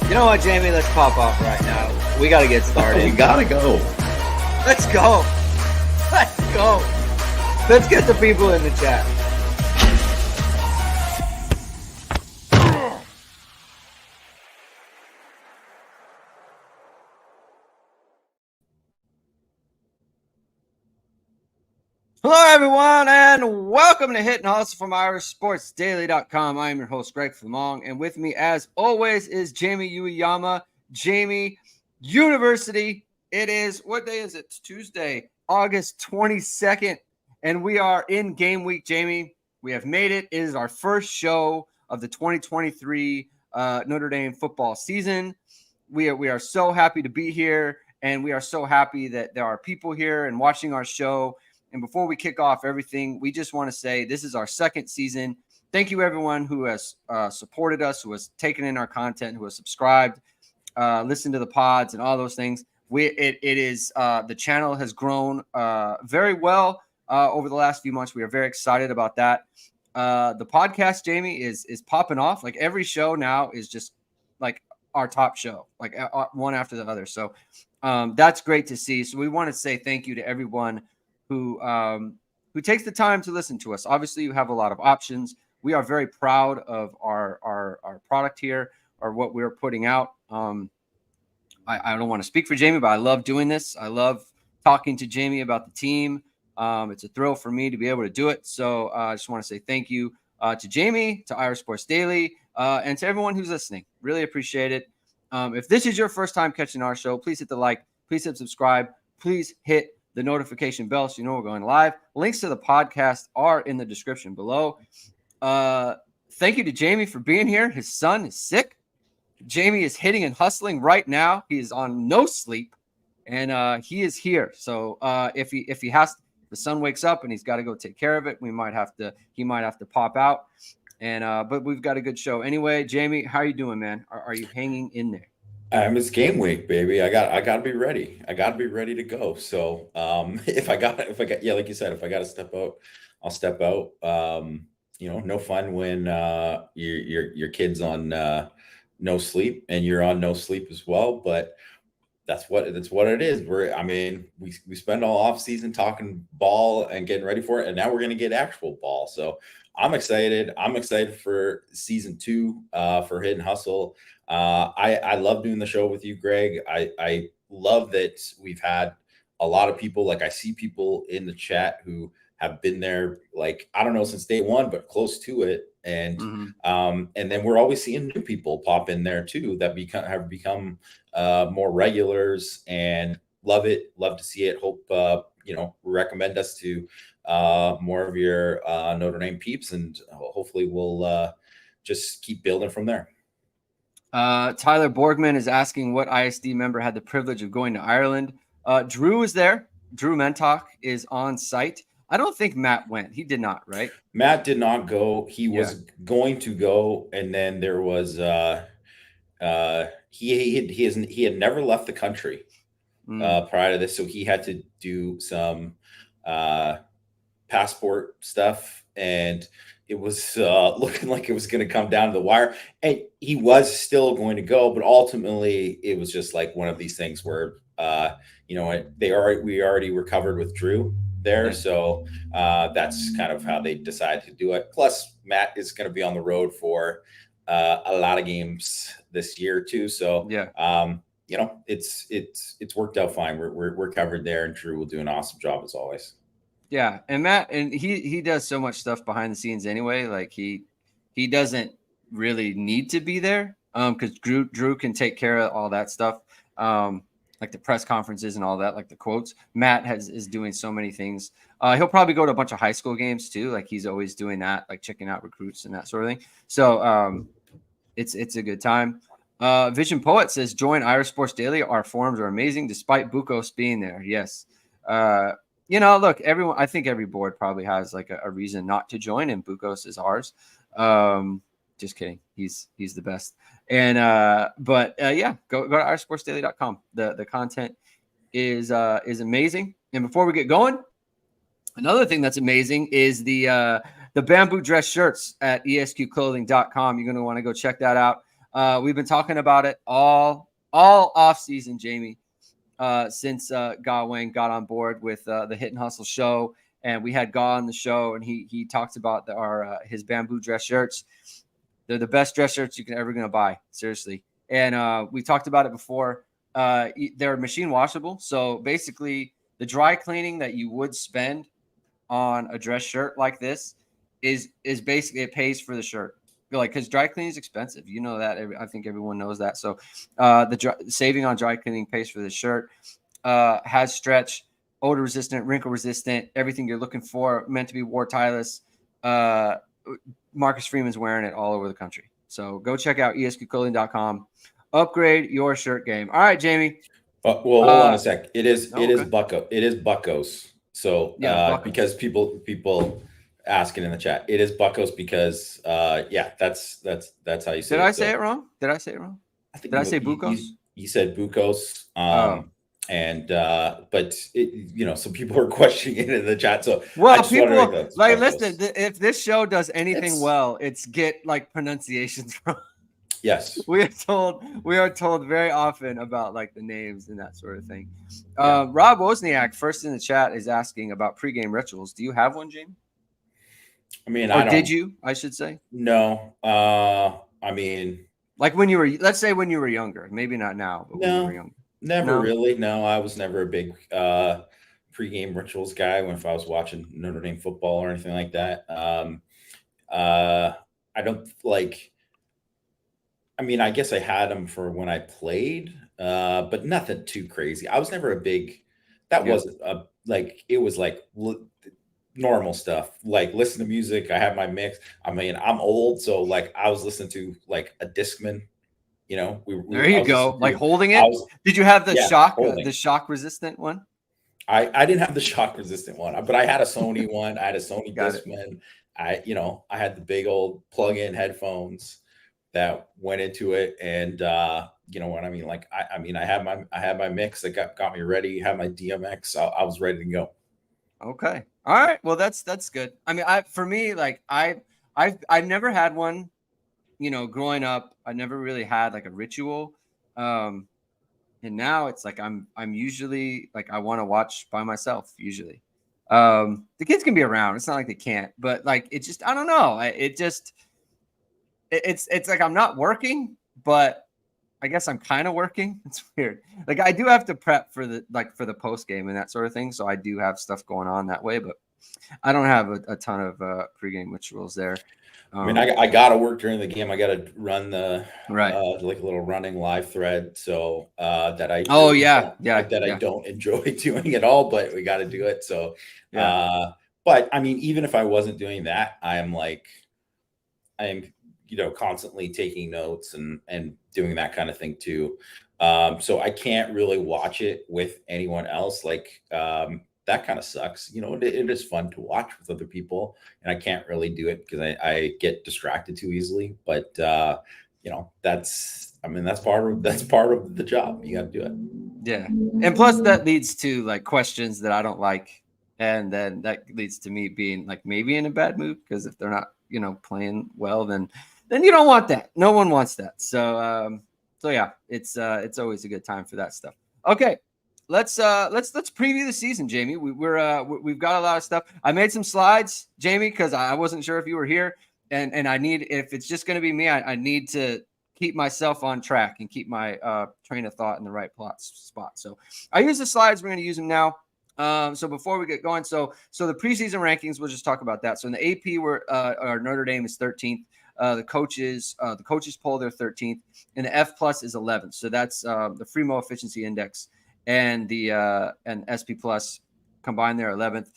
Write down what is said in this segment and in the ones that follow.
You know what, Jamie? Let's pop off right now. We got to get started. We got to go. Let's go. Let's go. Let's get the people in the chat. Hello, everyone, and welcome to Hit and Hustle from IrishSportsDaily.com. I am your host, Greg Flamong, and with me, as always, is Jamie Ueyama. Jamie University. It is, what day is it? It's Tuesday, August 22nd, and we are in game week, Jamie. We have made it. It is our first show of the 2023 Notre Dame football season. We are so happy to be here, and we are so happy that there are people here and watching our show. And before we kick off everything, we just want to say this is our second season. Thank you, everyone who has supported us, who has taken in our content, who has subscribed, listened to the pods, and all those things. The channel has grown very well over the last few months. We are very excited about that. The podcast, Jamie, is popping off. Like every show now is just like our top show, like one after the other. So that's great to see. So we want to say thank you to everyone who takes the time to listen to us. Obviously, you have a lot of options. We are very proud of our product here, or what we're putting out. I don't want to speak for Jamie, but I love doing this. I love talking to Jamie about the team. It's a thrill for me to be able to do it. So I just want to say thank you to Jamie, to Irish Sports Daily, and to everyone who's listening. Really appreciate it. If this is your first time catching our show, please hit the like. Please hit subscribe. Please hit the notification bell so you know we're going live. Links to the podcast are in the description below. Thank you to Jamie for being here. His son is sick. Jamie is hitting and hustling right now. He is on no sleep, and he is here. So if the son wakes up and he's got to go take care of it, he might have to pop out. And but we've got a good show anyway. Jamie, how are you doing, man? Are you hanging in there? It's game week, baby. I got to be ready. I got to be ready to go. So if I got yeah, like you said, if I got to step out, I'll step out. No fun when your kid's on no sleep and you're on no sleep as well. But that's what it is. We spend all off season talking ball and getting ready for it, and now we're gonna get actual ball. So I'm excited. I'm excited for season 2 for Hit and Hustle. I love doing the show with you, Greg. I love that we've had a lot of people. Like, I see people in the chat who have been there, like, I don't know, since day one, but close to it. And and then we're always seeing new people pop in there too that have become more regulars, and love it. Love to see it. Hope recommend us to more of your Notre Dame peeps, and hopefully we'll just keep building from there. Tyler Borgman is asking what ISD member had the privilege of going to Ireland. Drew is there. Drew Mentok is on site. I don't think Matt went. He did not, right? Matt did not go. He was going to go, and then there was he had never left the country prior to this, so he had to do some passport stuff, and it was looking like it was going to come down to the wire. And he was still going to go, but ultimately it was just like one of these things where we already recovered with Drew there. So that's kind of how they decided to do it. Plus, Matt is going to be on the road for a lot of games this year too. So it's worked out fine. We're covered there, and Drew will do an awesome job as always. Yeah, and Matt, and he does so much stuff behind the scenes anyway. Like he doesn't really need to be there because Drew can take care of all that stuff. Like the press conferences and all that, like the quotes. Matt is doing so many things. He'll probably go to a bunch of high school games too. Like he's always doing that, like checking out recruits and that sort of thing. So it's a good time. Vision Poet says, join Irish Sports Daily. Our forums are amazing despite Bukos being there. Yes. Look, I think every board probably has like a reason not to join, and Bukos is ours. Just kidding. He's the best. And go to irishsportsdaily.com. The content is amazing. And before we get going, another thing that's amazing is the bamboo dress shirts at ESQclothing.com. You're going to want to go check that out. We've been talking about it all off season, Jamie, since Wayne got on board with the Hit and Hustle show, and we had Gaw on the show, and he talked about his bamboo dress shirts. They're the best dress shirts you can ever gonna buy, seriously. And we talked about it before. They're machine washable, so basically the dry cleaning that you would spend on a dress shirt like this is basically, it pays for the shirt. Like, because dry cleaning is expensive, you know that. I think everyone knows that. So saving on dry cleaning pays for the shirt. Has stretch, odor resistant, wrinkle resistant, everything you're looking for, meant to be war tireless. Marcus Freeman's wearing it all over the country. So go check out esqclothing.com. Upgrade your shirt game. All right, Jamie. Well, hold on a sec. It is okay. It is Buckos. So Buckos. because people asking in the chat, it is Buckos because that's how you say it. Did I say it wrong? Did I say it wrong? I think Did I say Bucos? You said Bucos. But some people are questioning it in the chat. So people like, listen, if this show does anything well, it's get like pronunciations wrong. Yes, we are told very often about like the names and that sort of thing. Rob Wozniak, first in the chat, is asking about pregame rituals. Do you have one, Jamie? I mean, did you? I should say. No. I mean, like when you were, let's say when you were younger, maybe not now, but when you were younger. Never really. No, I was never a big pregame rituals guy if I was watching Notre Dame football or anything like that. I don't like. I mean, I guess I had them for when I played, but nothing too crazy. I was never a big. That wasn't like, it was like normal stuff. Like listen to music. I have my mix. I mean, I'm old, so like I was listening to like a Discman. There you go. Like holding it. Did you have the shock resistant one? I didn't have the shock resistant one, but I had a Sony one. I had a Sony Discman. I had the big old plug-in headphones that went into it, and you know what I mean. Like I had my mix that got me ready. Had my DMX. I was ready to go. Okay. All right. Well, that's good. I mean, for me, like I've never had one. Growing up, I never really had like a ritual. And now it's like I'm usually like, I want to watch by myself usually. The kids can be around. It's not like they can't, but like, it just, I don't know. It's like, I'm not working, but I guess I'm kind of working. It's weird. Like I do have to prep for the post game and that sort of thing. So I do have stuff going on that way, but I don't have a ton of pregame rituals there. I mean, I got to work during the game. I got to run the like a little running live thread, so that I I don't enjoy doing at all, but we got to do it. So, but I mean, even if I wasn't doing that, I am constantly taking notes and doing that kind of thing too. So I can't really watch it with anyone else. Like that kind of sucks. It is fun to watch with other people, and I can't really do it because I get distracted too easily. But that's part of the job. You got to do it. Yeah, and plus that leads to like questions that I don't like, and then that leads to me being like maybe in a bad mood because if they're not playing well, then you don't want that. No one wants that. So yeah, it's always a good time for that stuff. Okay. Let's preview the season, Jamie. We've got a lot of stuff. I made some slides, Jamie, because I wasn't sure if you were here, and if it's just going to be me, I need to keep myself on track and keep my train of thought in the right spot. So I use the slides. We're going to use them now. So before we get going, so the preseason rankings, we'll just talk about that. So in the AP, our Notre Dame is 13th. The coaches poll, they're 13th, and the F+ is 11th. So that's the Fremo Efficiency Index. And the and SP Plus combined, they're 11th.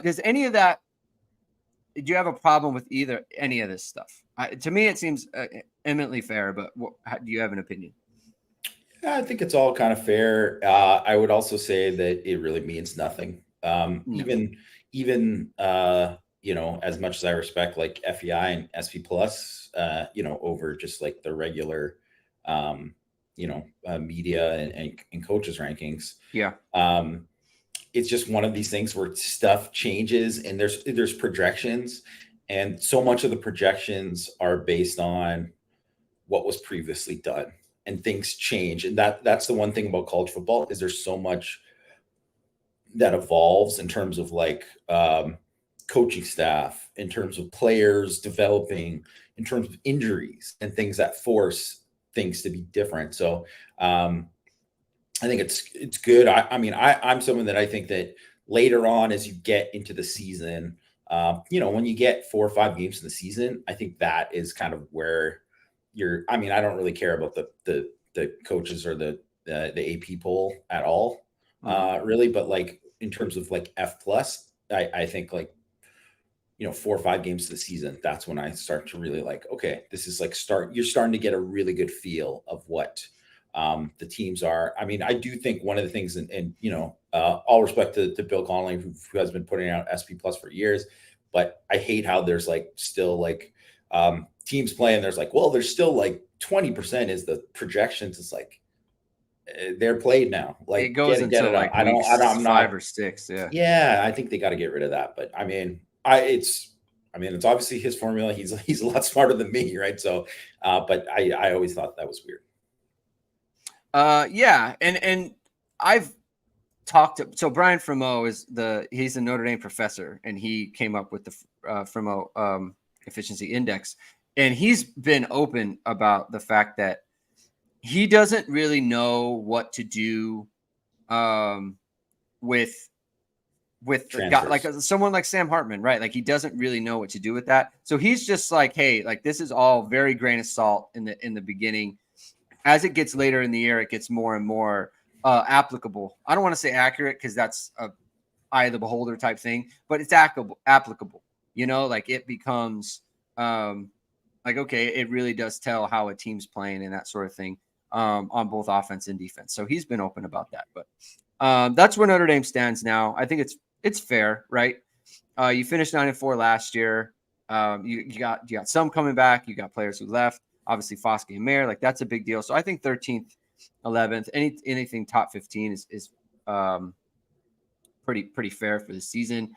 Does any of that? Do you have a problem with any of this stuff? To me, it seems eminently fair. But do you have an opinion? I think it's all kind of fair. I would also say that it really means nothing. Even as much as I respect like FEI and SP Plus, over just like the regular. Media and coaches rankings. Yeah. It's just one of these things where stuff changes and there's projections, and so much of the projections are based on what was previously done, and things change. And that's the one thing about college football is there's so much that evolves in terms of like coaching staff, in terms of players developing, in terms of injuries and things that force things to be different. So I think it's good. I mean, I'm someone that I think that later on, as you get into the season, when you get 4 or 5 games in the season, I think that is kind of where you're. I mean, I don't really care about the coaches or the AP poll at all, really. But like in terms of like F plus, I think like 4 or 5 games of the season, that's when I start to really like, okay, this is like you're starting to get a really good feel of what the teams are. I mean, I do think one of the things, and all respect to Bill Connolly, who has been putting out SP plus for years, but I hate how there's like still like teams playing. There's like, well, there's still like 20% is the projections. It's like they're played now. Like it goes get until it like out. I'm not 5 or 6. Yeah. Yeah, I think they got to get rid of that. But I mean, it's obviously his formula. He's a lot smarter than me, right? So, but I always thought that was weird. Yeah, and I've talked to, so Brian Fremeau he's a Notre Dame professor, and he came up with the Fremeau efficiency index, and he's been open about the fact that he doesn't really know what to do with the guy, like someone like Sam Hartman, right? Like he doesn't really know what to do with that. So he's just like, hey, like this is all very grain of salt in the beginning. As it gets later in the year, it gets more and more applicable. I don't want to say accurate because that's a eye of the beholder type thing, but it's applicable. Like it becomes like, okay, it really does tell how a team's playing and that sort of thing on both offense and defense. So he's been open about that. But that's where Notre Dame stands now. I think it's fair, right? You finished 9-4 last year. You got some coming back. You got players who left. Obviously, Foskey and Mayer, like that's a big deal. So I think 13th, 11th, anything top 15 is pretty fair for the season.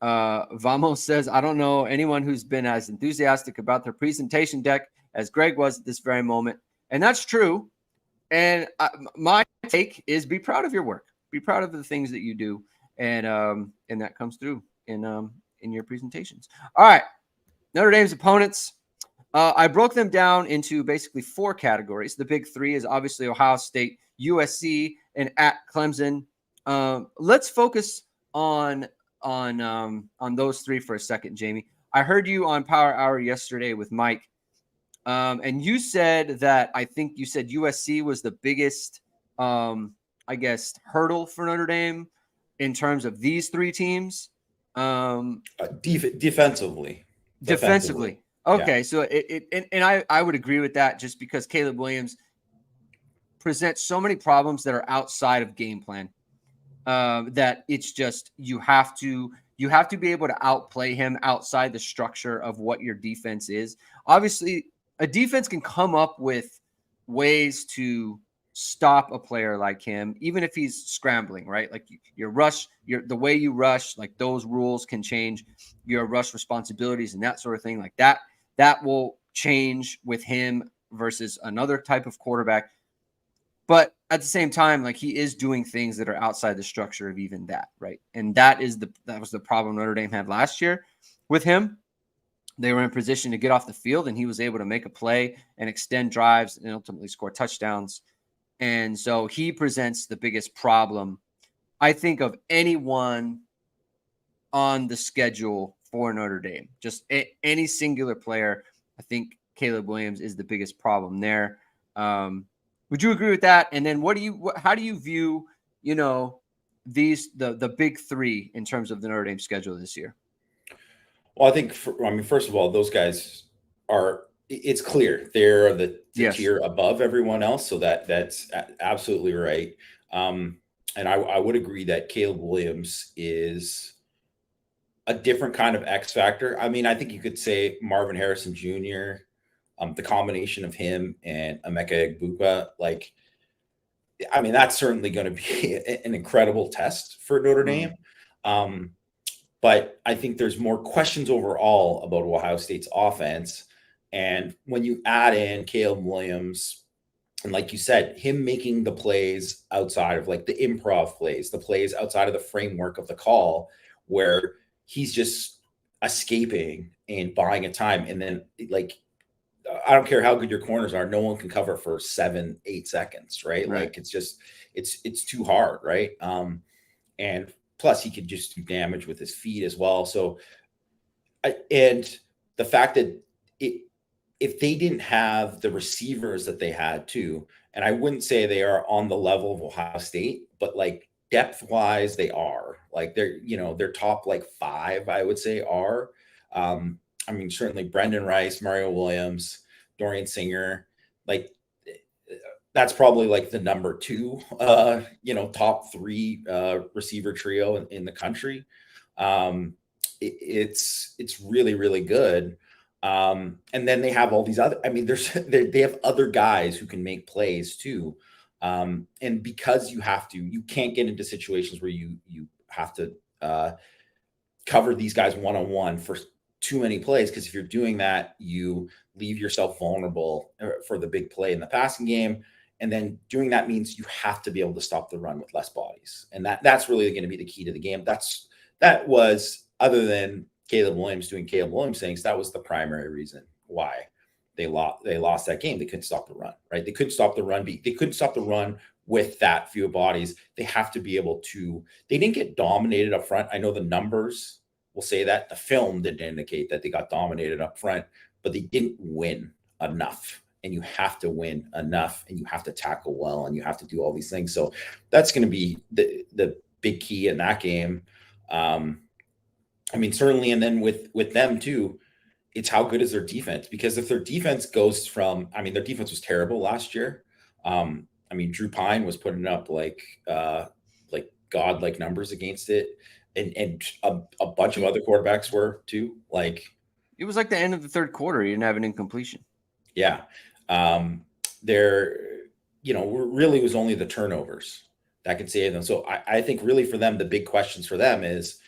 Vamos says, I don't know anyone who's been as enthusiastic about their presentation deck as Greg was at this very moment, and that's true. And my take is be proud of your work, be proud of the things that you do, and that comes through in your presentations. All right, Notre Dame's opponents. I broke them down into basically 4 categories. The big 3 is obviously Ohio State, USC, and at Clemson. Let's focus on those 3 for a second, Jamie. I heard you on Power Hour yesterday with Mike, and you said that I think you said USC was the biggest, I guess, hurdle for Notre Dame in terms of these 3 teams. Defensively. Okay, yeah. So I would agree with that just because Caleb Williams presents so many problems that are outside of game plan that it's just you have to be able to outplay him outside the structure of what your defense is. Obviously, a defense can come up with ways to stop a player like him, even if he's scrambling, right? Like the way you rush, like those rules can change your rush responsibilities and that sort of thing. Like that will change with him versus another type of quarterback. But at the same time, like he is doing things that are outside the structure of even that, right? And that was the problem Notre Dame had last year with him. They were in position to get off the field, and he was able to make a play and extend drives and ultimately score touchdowns. And so he presents the biggest problem, I think, of anyone on the schedule for Notre Dame. Just any singular player, I think Caleb Williams is the biggest problem there. Would you agree with that? And then how do you view, the big 3 in terms of the Notre Dame schedule this year? Well, I think, first of all, those guys it's clear they're the yes. tier above everyone else. So that's absolutely right. And I would agree that Caleb Williams is a different kind of X factor. I mean, I think you could say Marvin Harrison Jr., the combination of him and Emeka Egbuka, that's certainly going to be an incredible test for Notre Dame. But I think there's more questions overall about Ohio State's offense And when you add in Caleb Williams, and like you said, him making the plays outside of like the improv plays, the plays outside of the framework of the call, where he's just escaping and buying a time. And then, like, I don't care how good your corners are, no one can cover for 7-8 seconds, right? Right. Like, it's just, it's too hard, right? And plus, he could just do damage with his feet as well. So, and the fact that it, if they didn't have the receivers that they had too, and I wouldn't say they are on the level of Ohio State, but like depth wise, they are. Like they're, their top like five, I would say are. I mean, certainly Brendan Rice, Mario Williams, Dorian Singer, like that's probably like the number two, top three receiver trio in the country. It's really, really good. And then they have all these other, I mean, they have other guys who can make plays too. And because you can't get into situations where you have to cover these guys one-on-one for too many plays. Because if you're doing that, you leave yourself vulnerable for the big play in the passing game. And then doing that means you have to be able to stop the run with less bodies. And that's really going to be the key to the game. That was, other than Caleb Williams doing Caleb Williams things, that was the primary reason why they lost that game. They couldn't stop the run, right? They couldn't stop the run. They couldn't stop the run with that few bodies. They have to be able to, they didn't get dominated up front. I know the numbers will say that. The film didn't indicate that they got dominated up front, but they didn't win enough. And you have to win enough, and you have to tackle well, and you have to do all these things. So that's going to be the big key in that game. I mean, certainly, and then with them too, it's how good is their defense? Because if their defense goes from, I mean, their defense was terrible last year. I mean, Drew Pine was putting up like godlike numbers against it, and a bunch of other quarterbacks were too. Like, it was like the end of the third quarter. You didn't have an incompletion. Yeah. There, really was only the turnovers that could save them. So I think really for them, the big questions for them is,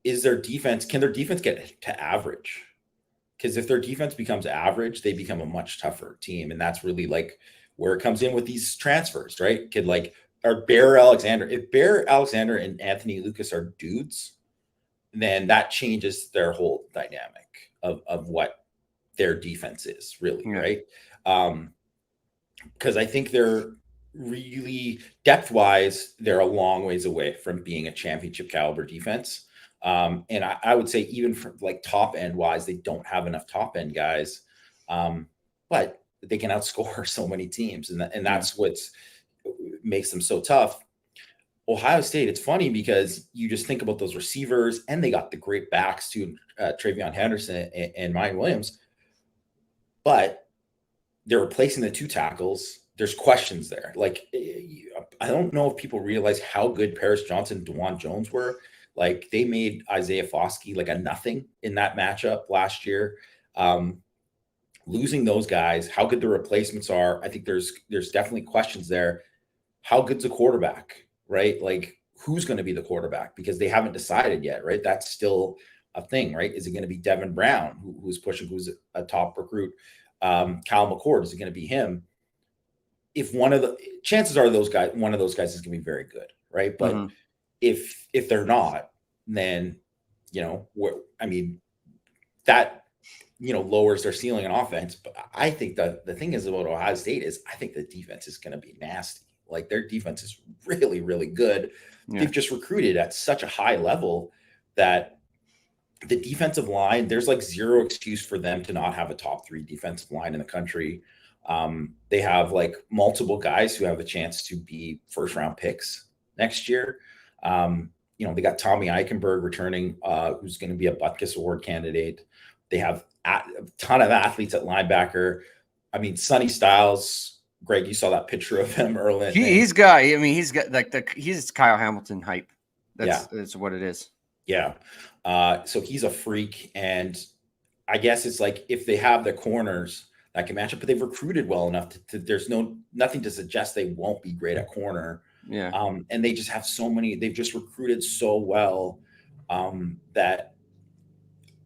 is their defense, can their defense get to average? Because if their defense becomes average, they become a much tougher team. And that's really like where it comes in with these transfers, right? If Bear Alexander and Anthony Lucas are dudes, then that changes their whole dynamic of what their defense is really, right? Because I think they're really depth-wise, they're a long ways away from being a championship caliber defense. And I would say even for like top end wise, they don't have enough top end guys, but they can outscore so many teams, and that's what makes them so tough. Ohio State, it's funny because you just think about those receivers, and they got the great backs too, Travion Henderson and Ryan Williams. But they're replacing the two tackles. There's questions there. Like, I don't know if people realize how good Paris Johnson and DeJuan Jones were. Like, they made Isaiah Foskey like a nothing in that matchup last year. Losing those guys, how good the replacements are, I think there's definitely questions there. How good's a quarterback, right? Like, who's going to be the quarterback? Because they haven't decided yet, right? That's still a thing, right? Is it going to be Devin Brown, who's pushing, who's a top recruit? Cal McCord, is it going to be him? If chances are one of those guys is going to be very good, right? But if they're not, then that lowers their ceiling on offense. But I think the thing is about Ohio State is I think the defense is going to be nasty. Like, their defense is really, really good. Yeah. They've just recruited at such a high level that the defensive line, there's like zero excuse for them to not have a top 3 defensive line in the country. They have like multiple guys who have a chance to be first round picks next year. They got Tommy Eichenberg returning, who's going to be a Butkus Award candidate. They have a ton of athletes at linebacker. I mean, Sonny Styles, Greg, you saw that picture of him earlier. He's got like he's Kyle Hamilton hype. That's what it is. Yeah. So he's a freak. And I guess it's like, if they have the corners that can match up, but they've recruited well enough there's nothing to suggest they won't be great at corner. Yeah. And they just have they've just recruited so well, that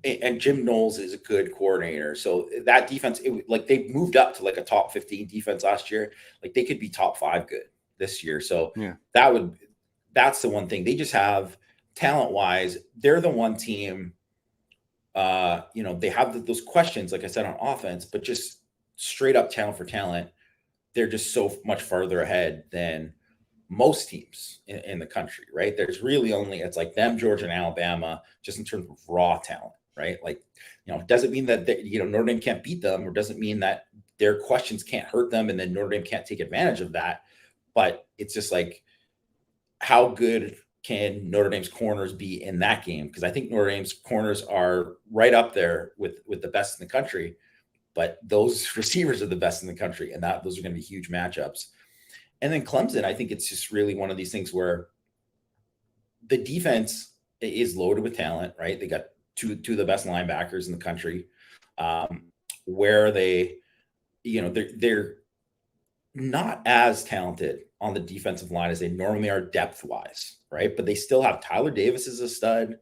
and Jim Knowles is a good coordinator. So that defense, like they moved up to like a top 15 defense last year. Like they could be top 5 good this year. So Yeah. that's the one thing. They just have talent wise, they're the one team. They have those questions, like I said, on offense, but just straight up talent for talent, they're just so much farther ahead than most teams in the country, right? There's really only, it's like them, Georgia, and Alabama, just in terms of raw talent, right? Like, it doesn't mean that, Notre Dame can't beat them, or doesn't mean that their questions can't hurt them and then Notre Dame can't take advantage of that. But it's just like, how good can Notre Dame's corners be in that game? Because I think Notre Dame's corners are right up there with the best in the country, but those receivers are the best in the country, and those are going to be huge matchups. And then Clemson, I think it's just really one of these things where the defense is loaded with talent, right? They got two of the best linebackers in the country, where they're not as talented on the defensive line as they normally are depth-wise, right? But they still have Tyler Davis as a stud.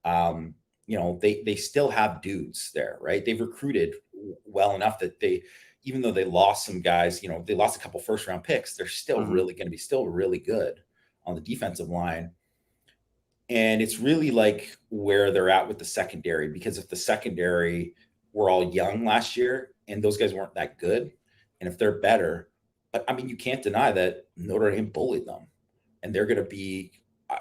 They still have dudes there, right? They've recruited well enough that even though they lost some guys, they lost a couple first-round picks, they're still really going to be still really good on the defensive line. And it's really like where they're at with the secondary, because if the secondary were all young last year and those guys weren't that good, and if they're better, but I mean, you can't deny that Notre Dame bullied them, and they're going to be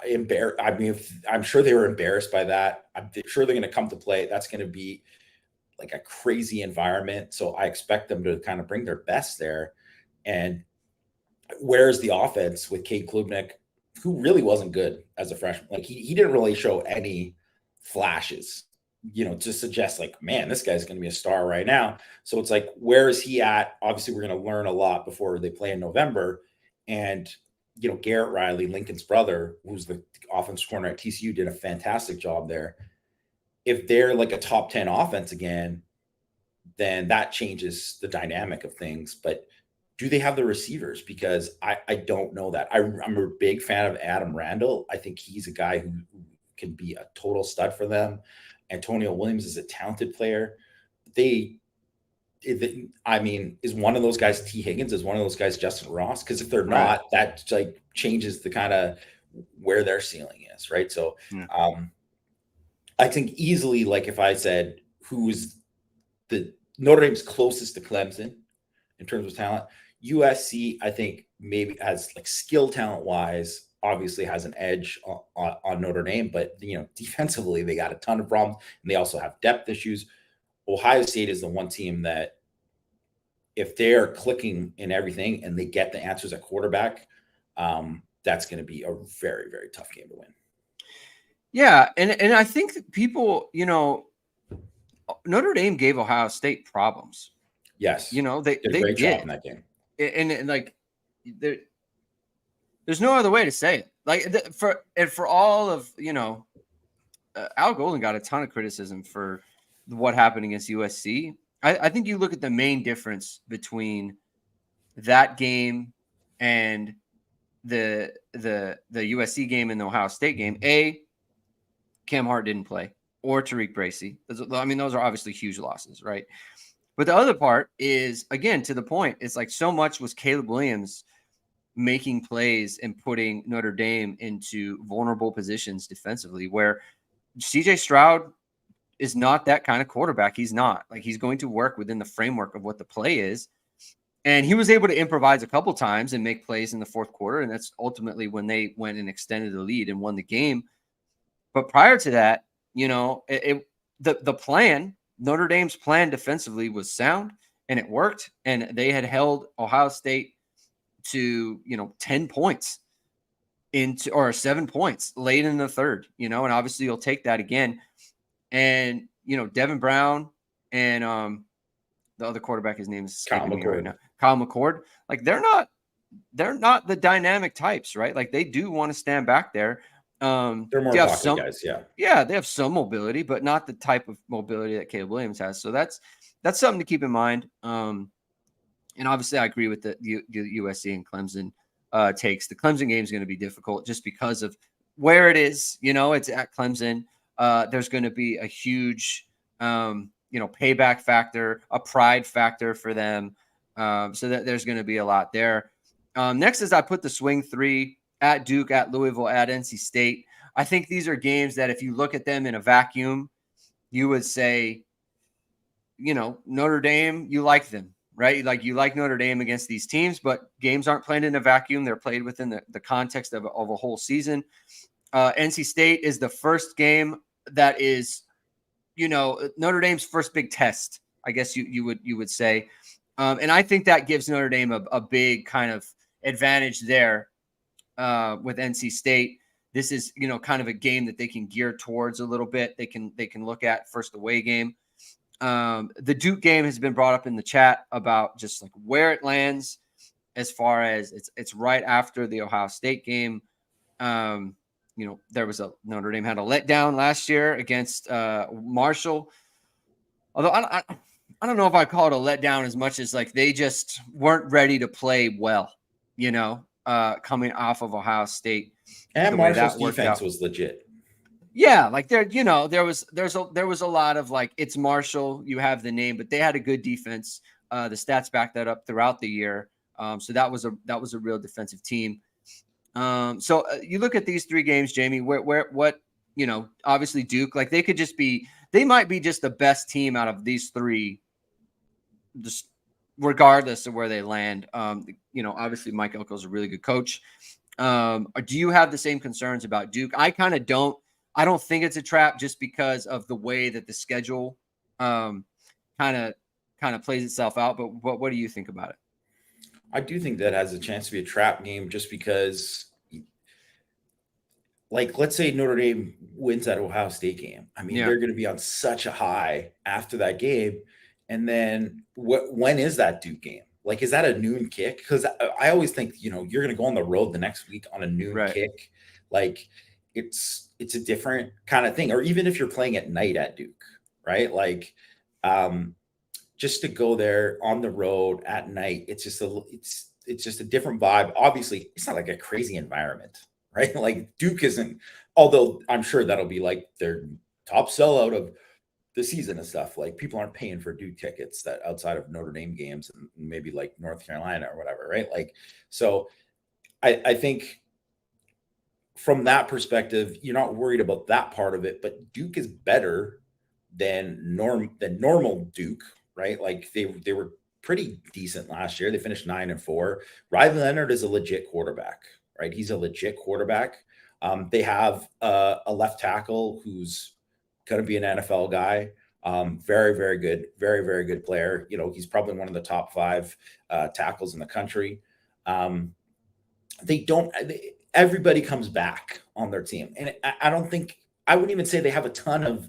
embarrassed. I mean, I'm sure they were embarrassed by that. I'm sure they're going to come to play. That's going to be like a crazy environment. So I expect them to kind of bring their best there. And where's the offense with Cade Klubnik, who really wasn't good as a freshman? Like he didn't really show any flashes, to suggest like, man, this guy's going to be a star right now. So it's like, where is he at? Obviously, we're going to learn a lot before they play in November. And, Garrett Riley, Lincoln's brother, who's the offensive corner at TCU, did a fantastic job there. If they're like a top 10 offense again, then that changes the dynamic of things. But do they have the receivers? Because I don't know that. I'm a big fan of Adam Randall. I think he's a guy who can be a total stud for them. Antonio Williams is a talented player. Is one of those guys T. Higgins? Is one of those guys Justin Ross? Because if they're not, that like changes the kind of where their ceiling is, right? So I think easily, like if I said who's the Notre Dame's closest to Clemson in terms of talent, USC, I think maybe as like skill talent wise, obviously has an edge on Notre Dame, but defensively they got a ton of problems, and they also have depth issues. Ohio State is the one team that if they are clicking in everything and they get the answers at quarterback, that's going to be a very, very tough game to win. Yeah, and I think that people, Notre Dame gave Ohio State problems. Yes, they did a great job in that game, and like there's no other way to say it. Like for all of Al Golden got a ton of criticism for what happened against USC. I think you look at the main difference between that game and the USC game and the Ohio State game. Cam Hart didn't play, or Tariq Bracy. Those are obviously huge losses, right? But the other part is, again, to the point, it's like so much was Caleb Williams making plays and putting Notre Dame into vulnerable positions defensively, where CJ Stroud is not that kind of quarterback. He's not. Like, he's going to work within the framework of what the play is. And he was able to improvise a couple times and make plays in the fourth quarter. And that's ultimately when they went and extended the lead and won the game. But prior to that, the plan, Notre Dame's plan defensively was sound, and it worked. And they had held Ohio State to 10 points or 7 points late in the third, and obviously you'll take that again. And Devin Brown and the other quarterback, his name is escaping me right now, Kyle McCord. Like they're not the dynamic types, right? Like they do want to stand back there. They're more pocket guys, yeah, they have some mobility, but not the type of mobility that Caleb Williams has. So that's something to keep in mind. And obviously, I agree with the USC and Clemson takes. The Clemson game is going to be difficult just because of where it is. It's at Clemson. There's going to be a huge payback factor, a pride factor for them. So that there's going to be a lot there. Next is I put the swing 3 at Duke, at Louisville, at NC State. I think these are games that if you look at them in a vacuum, you would say, Notre Dame, you like them, right? Like you like Notre Dame against these teams, but games aren't played in a vacuum. They're played within the context of a whole season. NC State is the first game that is, Notre Dame's first big test, I guess you would say. And I think that gives Notre Dame a big kind of advantage there with NC State. This is, kind of a game that they can gear towards a little bit. They can look at first away game. The Duke game has been brought up in the chat about just like where it lands as far as it's right after the Ohio State game. There was Notre Dame had a letdown last year against Marshall. Although I don't know if I call it a letdown as much as like they just weren't ready to play well, coming off of Ohio State. And Marshall's defense was legit. Yeah, like there was a lot of like it's Marshall, you have the name, but they had a good defense. The stats back that up throughout the year. So that was a real defensive team. So you look at these 3 games, Jamie, what obviously Duke, like they might be just the best team out of these 3, just regardless of where they land. Obviously Mike Elko's a really good coach. Do you have the same concerns about Duke? I kind of don't. I don't think it's a trap just because of the way that the schedule kind of plays itself out. But what do you think about it? I do think that has a chance to be a trap game just because, like, let's say Notre Dame wins that Ohio State game. I mean, they're going to be on such a high after that game. And then when is that Duke game? Like, is that a noon kick? Because I always think, you're going to go on the road the next week on a noon kick. Like, it's a different kind of thing. Or even if you're playing at night at Duke, right? Like, just to go there on the road at night, it's just a different vibe. Obviously, it's not like a crazy environment, right? Like Duke isn't, although I'm sure that'll be like their top sellout of the season and stuff. Like people aren't paying for Duke tickets that outside of Notre Dame games and maybe like North Carolina or whatever, right? Like, so I think from that perspective, you're not worried about that part of it, but Duke is better than normal Duke, right? Like they were pretty decent last year. They finished 9-4. Riley Leonard is a legit quarterback, right? He's a legit quarterback. They have a left tackle who's going to be an NFL guy. Very, very good, very, very good player. He's probably one of the top 5 tackles in the country. Everybody comes back on their team. And I wouldn't even say they have a ton of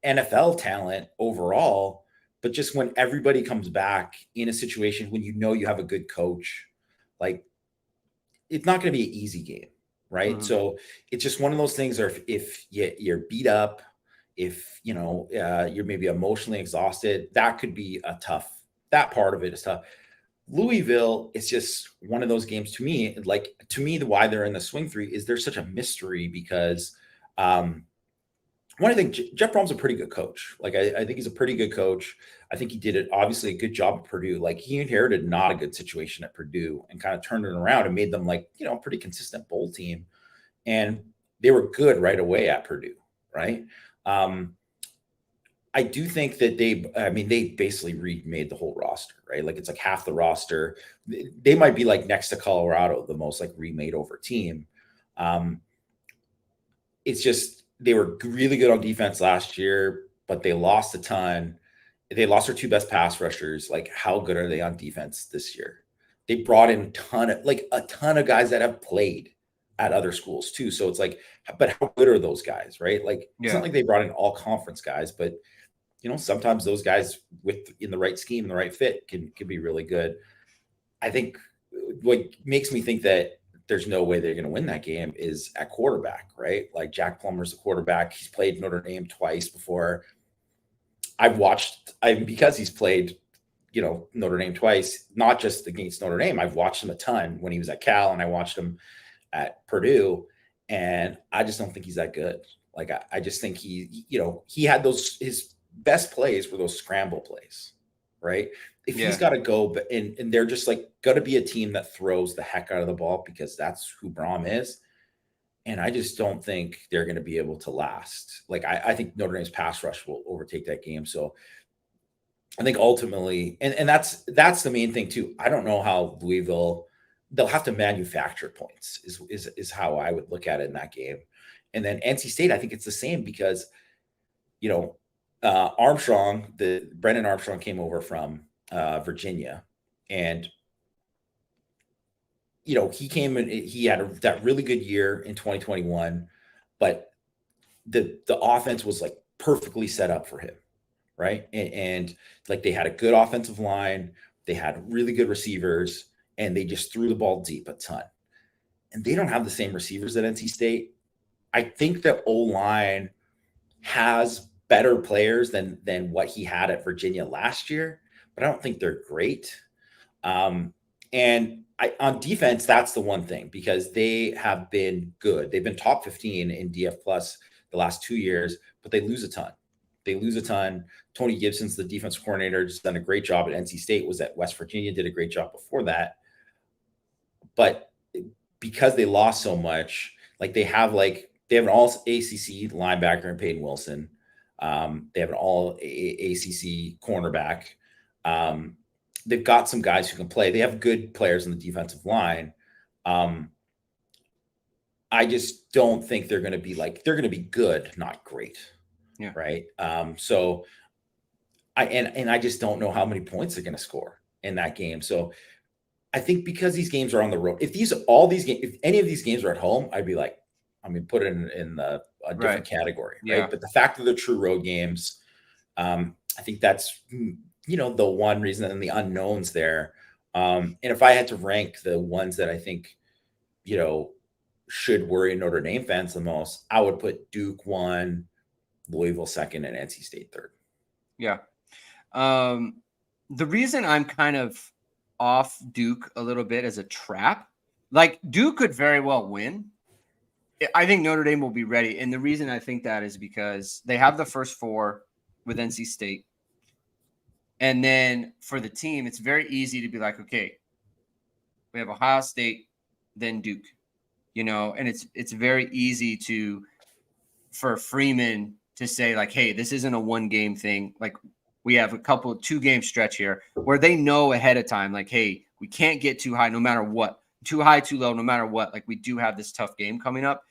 NFL talent overall, but just when everybody comes back in a situation when you have a good coach, like it's not going to be an easy game, right? Mm-hmm. So it's just one of those things where if you're beat up, if you're maybe emotionally exhausted, that could be that part of it is tough. Louisville, it's just one of those games to me, why they're in the swing 3 is there's such a mystery because one, I think Jeff Brohm's a pretty good coach. Like, I think he's a pretty good coach. I think he did obviously a good job at Purdue. Like, he inherited not a good situation at Purdue and kind of turned it around and made them like, a pretty consistent bowl team. And they were good right away at Purdue, right? I do think that they basically remade the whole roster, right? Like, it's like half the roster. They might be like next to Colorado, the most like remade over team. It's just, they were really good on defense last year, but they lost a ton. They lost their 2 best pass rushers. Like, how good are they on defense this year? They brought in a ton of guys that have played at other schools too. So it's like, but how good are those guys, right? Like, It's not like they brought in all conference guys, but sometimes those guys in the right scheme and the right fit can be really good. I think what makes me think that there's no way they're going to win that game is at quarterback, right? Like, Jack Plummer's a quarterback. He's played Notre Dame twice before. Because he's played, Notre Dame twice, not just against Notre Dame. I've watched him a ton when he was at Cal, and I watched him at Purdue, and I just don't think he's that good. Like, I just think he had his best plays were those scramble plays, right? If he's Yeah. got to go, and they're just like got to be a team that throws the heck out of the ball because that's who Braum is. And I just don't think they're going to be able to last. Like I think Notre Dame's pass rush will overtake that game. So I think ultimately, and that's the main thing too. I don't know how Louisville, they'll have to manufacture points is how I would look at it in that game. And then NC State, I think it's the same because Armstrong, the Brennan Armstrong came over from Virginia, and he came and he had that really good year in 2021, but the offense was like perfectly set up for him, right? And like they had a good offensive line, they had really good receivers, and they just threw the ball deep a ton. And they don't have the same receivers at NC State. I think the O-line has better players than what he had at Virginia last year, but I don't think they're great. And on defense, that's the one thing because they have been good. They've been top 15 in DF plus the last 2 years, but they lose a ton. Tony Gibson's the defensive coordinator, just done a great job at NC State, was at West Virginia, did a great job before that. But because they lost so much, like they have an all ACC linebacker in Peyton Wilson. They have an all ACC cornerback. They've got some guys who can play. They have good players in the defensive line. I just don't think they're going to be they're going to be good, not great. Yeah. Right. So I just don't know how many points they're going to score in that game. So I think because these games are on the road, if any of these games are at home, I'd be like, put it in a different category. Right. Yeah. But the fact that they're true road games, I think that's, the one reason, and the unknowns there. And if I had to rank the ones that I think, should worry Notre Dame fans the most, I would put Duke 1, Louisville 2nd, and NC State 3rd. Yeah. The reason I'm kind of off Duke a little bit as a trap, like Duke could very well win. I think Notre Dame will be ready. And the reason I think that is because they have the first 4 with NC State. And then for the team, it's very easy to be like, okay, we have Ohio State, then Duke, and it's very easy for Freeman to say like, hey, this isn't a 1-game thing. Like we have a 2-game stretch here where they know ahead of time, like, hey, we can't get too high no matter what, too high, too low, no matter what. Like we do have this tough game coming up.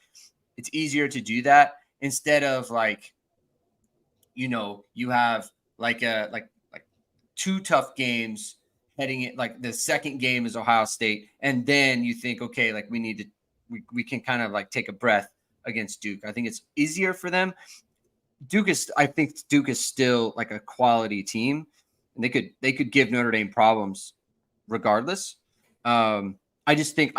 It's easier to do that instead of you have like 2 tough games heading it. Like the second game is Ohio State. And then you think, okay, like we can kind of like take a breath against Duke. I think it's easier for them. I think Duke is still like a quality team, and they could give Notre Dame problems regardless. I just think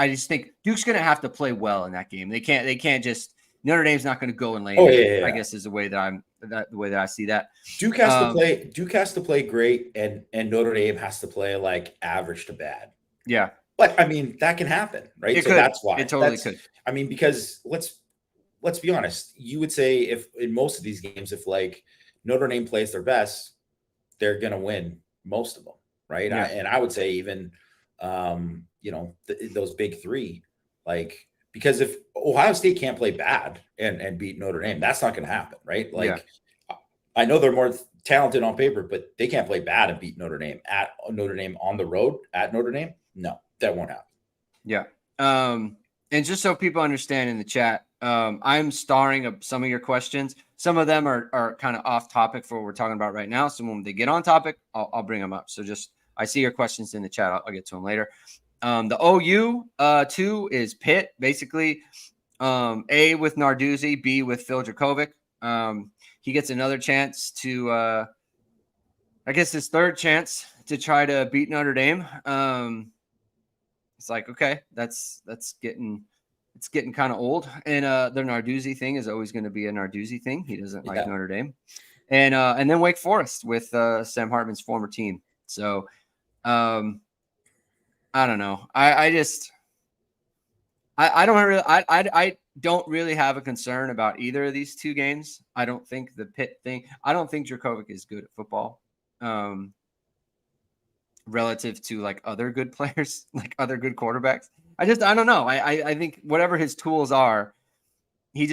Duke's going to have to play well in that game. They can't just, Notre Dame's not going to go and lay. I guess is the way that I see that. Duke has to play great, and Notre Dame has to play like average to bad. Yeah. But that can happen, right? So that's why it totally could. Because let's be honest. You would say if in most of these games, if like Notre Dame plays their best, they're going to win most of them, right? Yeah. And I would say even, those big 3, like, because if Ohio State can't play bad and beat Notre Dame, that's not going to happen, right? Like, I know they're more talented on paper, but they can't play bad and beat Notre Dame at Notre Dame on the road at Notre Dame. No, that won't happen. Yeah. And just so people understand in the chat, I'm starring some of your questions. Some of them are kind of off topic for what we're talking about right now. So when they get on topic, I'll bring them up. So I see your questions in the chat. I'll get to them later. The OU 2 is Pitt, basically. A with Narduzzi, B with Phil Dracovic. He gets another chance to, I guess his 3rd chance to try to beat Notre Dame. It's like, okay, it's getting kind of old. And the Narduzzi thing is always going to be a Narduzzi thing. He doesn't like Notre Dame. And then Wake Forest with Sam Hartman's former team. So I don't know. I don't really. don't really have a concern about either of these two games. I don't think the Pitt thing. I don't think Djokovic is good at football. Relative to like other good players, like other good quarterbacks. I don't know. I think whatever his tools are, he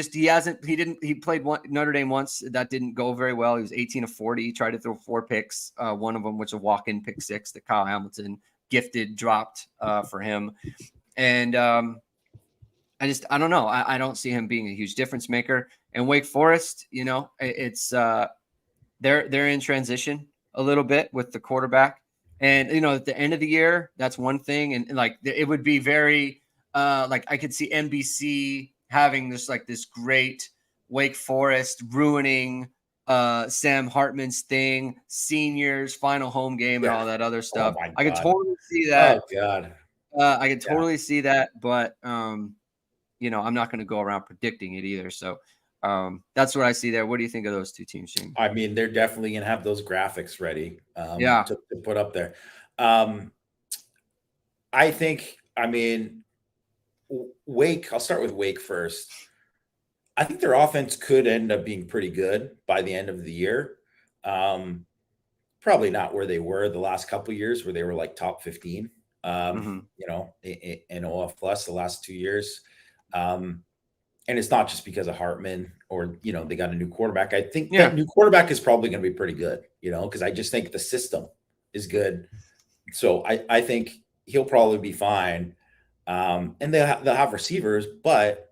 played Notre Dame once. That didn't go very well. He was 18 of 40. He tried to throw 4 picks. One of them, which was a walk-in pick 6 that Kyle Hamilton gifted, dropped for him. And I don't know. I don't see him being a huge difference maker. And Wake Forest, it's they're in transition a little bit with the quarterback. And, at the end of the year, that's one thing. And like, it would be very, like I could see NBC having this great Wake Forest ruining Sam Hartman's thing, seniors, final home game, and all that other stuff. Oh my God. I could totally see that. Oh God. I could totally see that, but I'm not going to go around predicting it either. So that's what I see there. What do you think of those two teams, Shane? I mean, they're definitely going to have those graphics ready to put up there. I think, Wake, I'll start with Wake first. I think their offense could end up being pretty good by the end of the year. Probably not where they were the last couple of years where they were like top 15, in OF plus the last 2 years. And it's not just because of Hartman or, they got a new quarterback. I think that new quarterback is probably going to be pretty good, because I just think the system is good. So I think he'll probably be fine. And they'll have receivers, but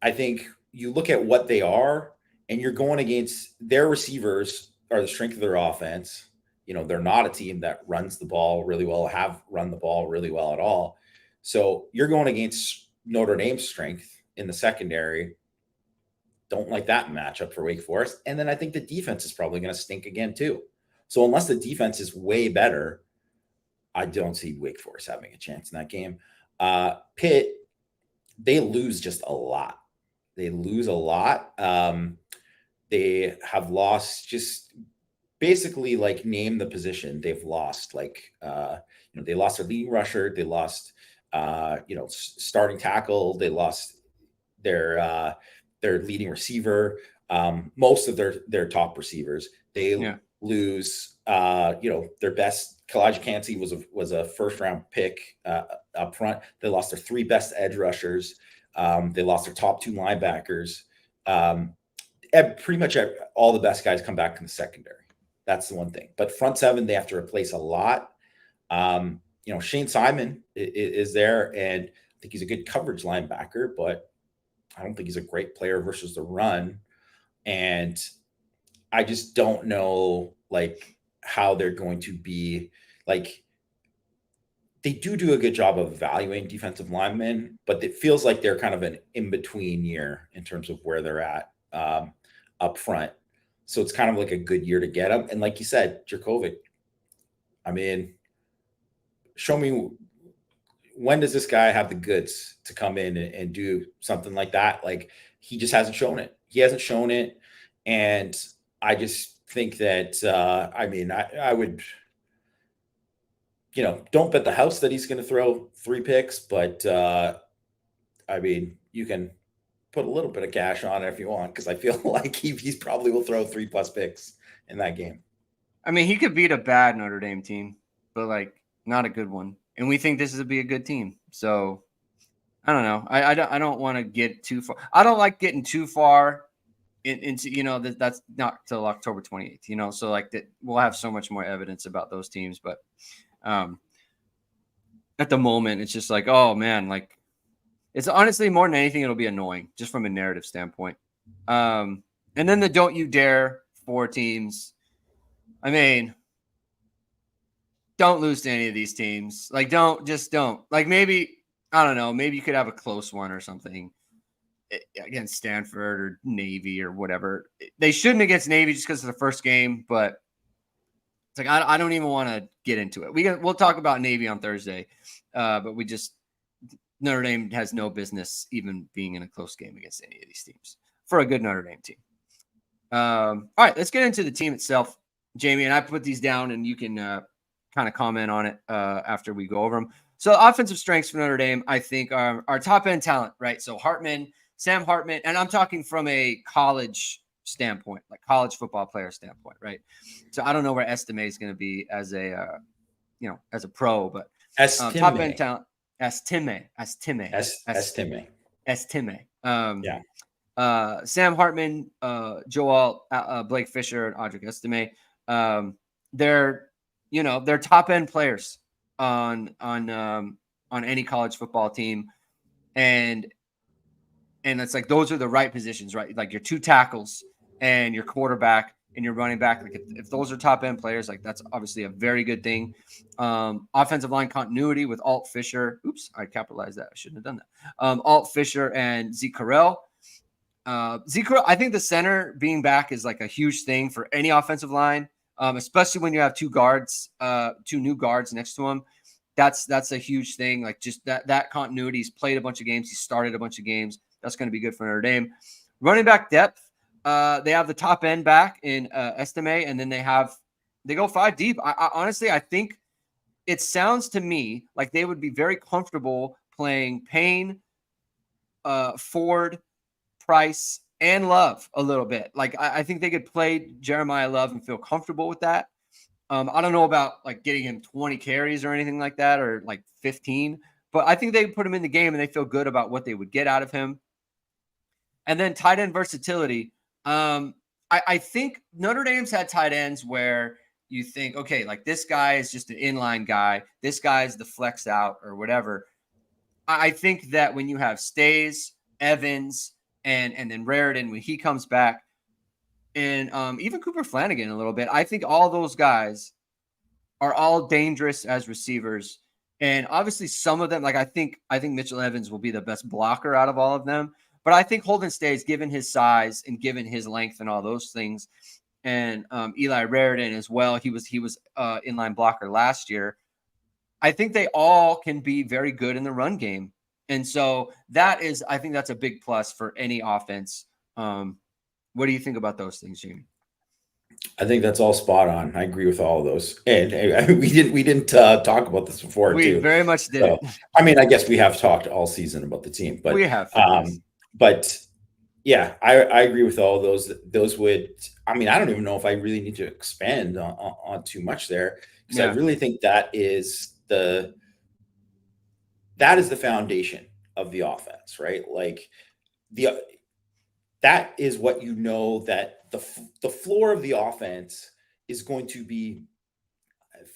I think you look at what they are and you're going against their receivers are the strength of their offense. They're not a team that runs the ball really well, have run the ball really well at all. So you're going against Notre Dame's strength in the secondary. Don't like that matchup for Wake Forest. And then I think the defense is probably going to stink again too. So unless the defense is way better, I don't see Wake Forest having a chance in that game. Pitt, they lose just a lot. They lose a lot. They have lost just basically like name the position they've lost. Like, they lost their leading rusher. They lost, starting tackle. They lost their leading receiver. Most of their top receivers. They lose, their best. Kalijah Cansey was a first round pick up front. They lost their 3 best edge rushers. They lost their top 2 linebackers. Pretty much all the best guys come back in the secondary. That's the one thing. But front 7, they have to replace a lot. Shane Simon is there, and I think he's a good coverage linebacker, but I don't think he's a great player versus the run. And I just don't know, how they're going to be. They do a good job of evaluating defensive linemen, but it feels like they're kind of an in-between year in terms of where they're at up front. So it's kind of like a good year to get them. And like you said, Djokovic, show me, when does this guy have the goods to come in and do something like that? He just hasn't shown it. He hasn't shown it. And I just think that, I would, don't bet the house that he's going to throw 3 picks, but you can put a little bit of cash on it if you want, because I feel like he's probably will throw 3+ picks in that game. He could beat a bad Notre Dame team, but not a good one. And we think this is be a good team. So I don't know. I don't want to get too far. I don't like getting too far into, that's not till October 28th, so that we'll have so much more evidence about those teams. But at the moment, it's just oh man, it's honestly more than anything, it'll be annoying just from a narrative standpoint. And then the don't you dare 4 teams. Don't lose to any of these teams. Don't. Maybe, I don't know, maybe you could have a close one or something against Stanford or Navy or whatever. They shouldn't against Navy just because of the first game, but it's I don't even want to get into it. We'll talk about Navy on Thursday, but Notre Dame has no business even being in a close game against any of these teams for a good Notre Dame team. All right, let's get into the team itself, Jamie. And I put these down, and you can kind of comment on it after we go over them. So offensive strengths for Notre Dame, I think, are our top end talent, right? So Sam Hartman, and I'm talking from a college standpoint, like college football player standpoint, right? So I don't know where Estime is going to be as a, as a pro, but top end talent, Estime. Yeah. Sam Hartman, Joel, Blake Fisher, and Audric Estime. They're top end players on any college football team, and it's like those are the right positions, right? Like your two tackles and your quarterback and your running back. Like if those are top end players, like that's obviously a very good thing. Offensive line continuity with Alt Fisher. Oops, I capitalized that. I shouldn't have done that. Alt Fisher and Zeke Carell. I think the center being back is like a huge thing for any offensive line, especially when you have two new guards next to him. That's a huge thing. Like just that continuity. He's played a bunch of games. He started a bunch of games. That's going to be good for Notre Dame. Running back depth. They have the top end back in Estime, and then they go 5 deep. I honestly, I think it sounds to me like they would be very comfortable playing Payne, Ford, Price, and Love a little bit. Like I think they could play Jeremiah Love and feel comfortable with that. I don't know about like getting him 20 carries or anything like that, or like 15, but I think they put him in the game and they feel good about what they would get out of him. And then tight end versatility. I think Notre Dame's had tight ends where you think, okay, like this guy is just an inline guy. This guy's the flex out or whatever. I think that when you have Stays, Evans, and then Raritan when he comes back, and even Cooper Flanagan a little bit, I think all those guys are all dangerous as receivers. And obviously some of them, like I think Mitchell Evans will be the best blocker out of all of them. But I think Holden Stays, given his size and given his length and all those things, and Eli Raritan as well, he was inline blocker last year. I think they all can be very good in the run game. And so I think that's a big plus for any offense. What do you think about those things, Jamie? I think that's all spot on. I agree with all of those. And we didn't talk about this before. We very much did. So, I mean, I guess we have talked all season about the team, but we have. But yeah, I agree with all of those. Those would. I mean, I don't even know if I really need to expand on too much there, because I really think that is the foundation of the offense, right? Like that is what that the floor of the offense is going to be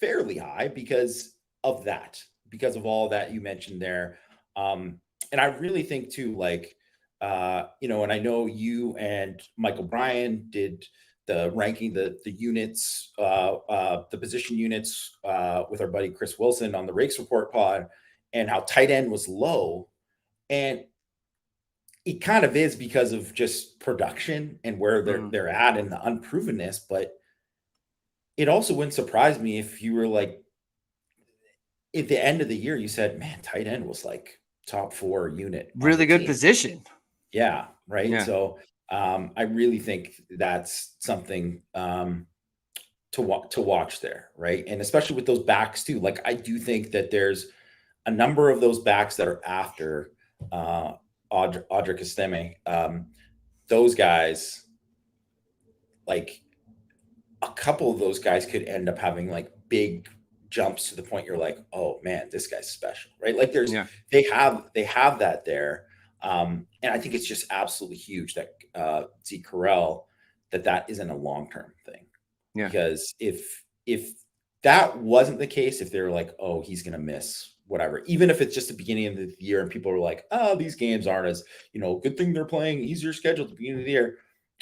fairly high because of all that you mentioned there. And I really think too, like, and I know you and Michael Bryan did the ranking, the units, the position units with our buddy Chris Wilson on the Rakes Report pod, and how tight end was low. And it kind of is because of just production and where they're at and the unprovenness. But it also wouldn't surprise me if you were like, at the end of the year, you said, man, tight end was like top 4 unit. Really good position. Yeah. Right. Yeah. So I really think that's something to watch there. Right. And especially with those backs too. Like, I do think that there's a number of those backs that are after Audric Estime. Those guys, like a couple of those guys could end up having like big jumps to the point you're like, oh man, this guy's special, right? Like they have that there. And I think it's just absolutely huge that Zeke Carell, that isn't a long-term thing. Yeah. Because if that wasn't the case, if they were like, oh, he's going to miss whatever, even if it's just the beginning of the year and people are like, oh, these games aren't as, good thing they're playing easier schedule at the beginning of the year.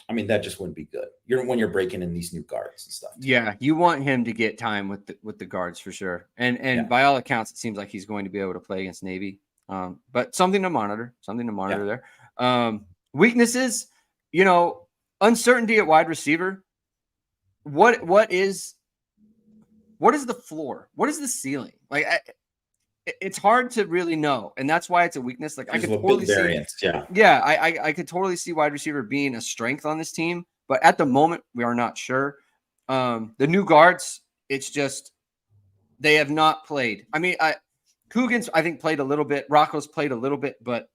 I mean, that just wouldn't be good. When you're breaking in these new guards and stuff. Yeah, you want him to get time with the guards for sure. And by all accounts, it seems like he's going to be able to play against Navy. But something to monitor there. Weaknesses, uncertainty at wide receiver. What is the floor? What is the ceiling? Like, it's hard to really know, and that's why it's a weakness. Like, I could totally see, I could totally see wide receiver being a strength on this team, but at the moment we are not sure. The new guards, it's just They have not played. I mean, Coogan's, I think, played a little bit. Rocco's played a little bit, but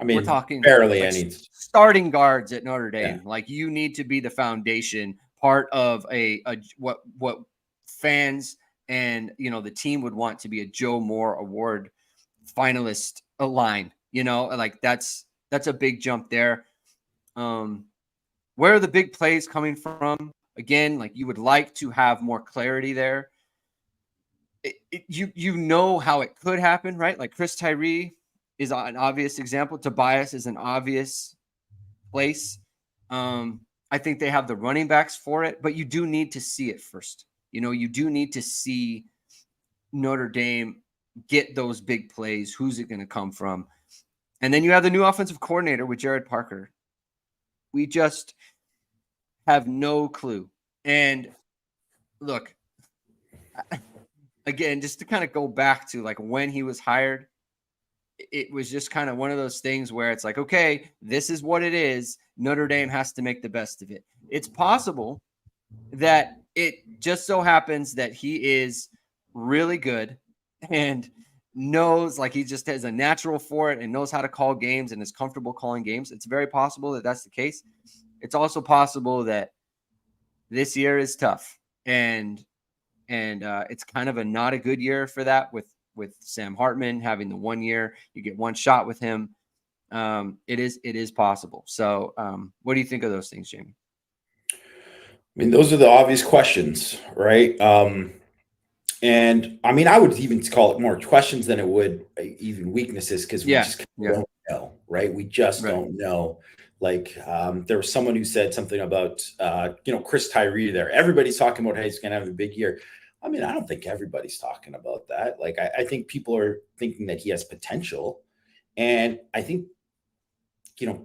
I we're mean, talking barely like any. starting guards at Notre Dame. Yeah. Like you need to be the foundation, part of a what fans and the team would want to be a Joe Moore Award finalist line. Like that's a big jump there. Where are the big plays coming from? Again, like you would like to have more clarity there. You know how it could happen, right? Like Chris Tyree is an obvious example. Tobias is an obvious place. I think they have the running backs for it, but you do need to see it first. You do need to see Notre Dame get those big plays. Who's it going to come from? And then you have the new offensive coordinator with Jared Parker. We just have no clue. And look, again, just to kind of go back to like when he was hired, it was just kind of one of those things where it's like, okay, this is what it is. Notre Dame has to make the best of it. It's possible that it just so happens that he is really good and knows, like he just has a natural for it and knows how to call games and is comfortable calling games. It's very possible that that's the case. It's also possible that this year is tough and it's kind of not a good year for that with Sam Hartman having the 1 year. You get one shot with him. It is possible. So what do you think of those things, Jamie? I mean, those are the obvious questions, right? And I mean, I would even call it more questions than it would even weaknesses because we just don't know, right? We just don't know. Like there was someone who said something about Chris Tyree there. Everybody's talking about, hey, he's going to have a big year. I mean, I don't think everybody's talking about that. Like I think people are thinking that he has potential, and I think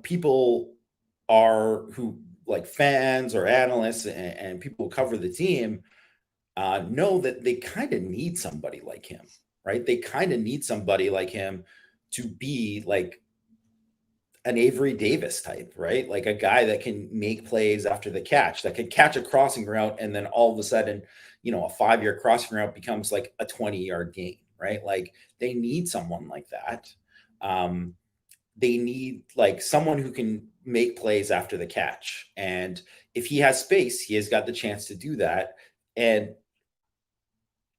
people are who like fans or analysts and people who cover the team know that they kind of need somebody like him, right? They kind of need somebody like him to be like an Avery Davis type, right? Like a guy that can make plays after the catch, that can catch a crossing route, and then all of a sudden, a 5-year crossing route becomes like a 20-yard gain, right? Like they need someone like that. They need like someone who can make plays after the catch. And if he has space, he has got the chance to do that. And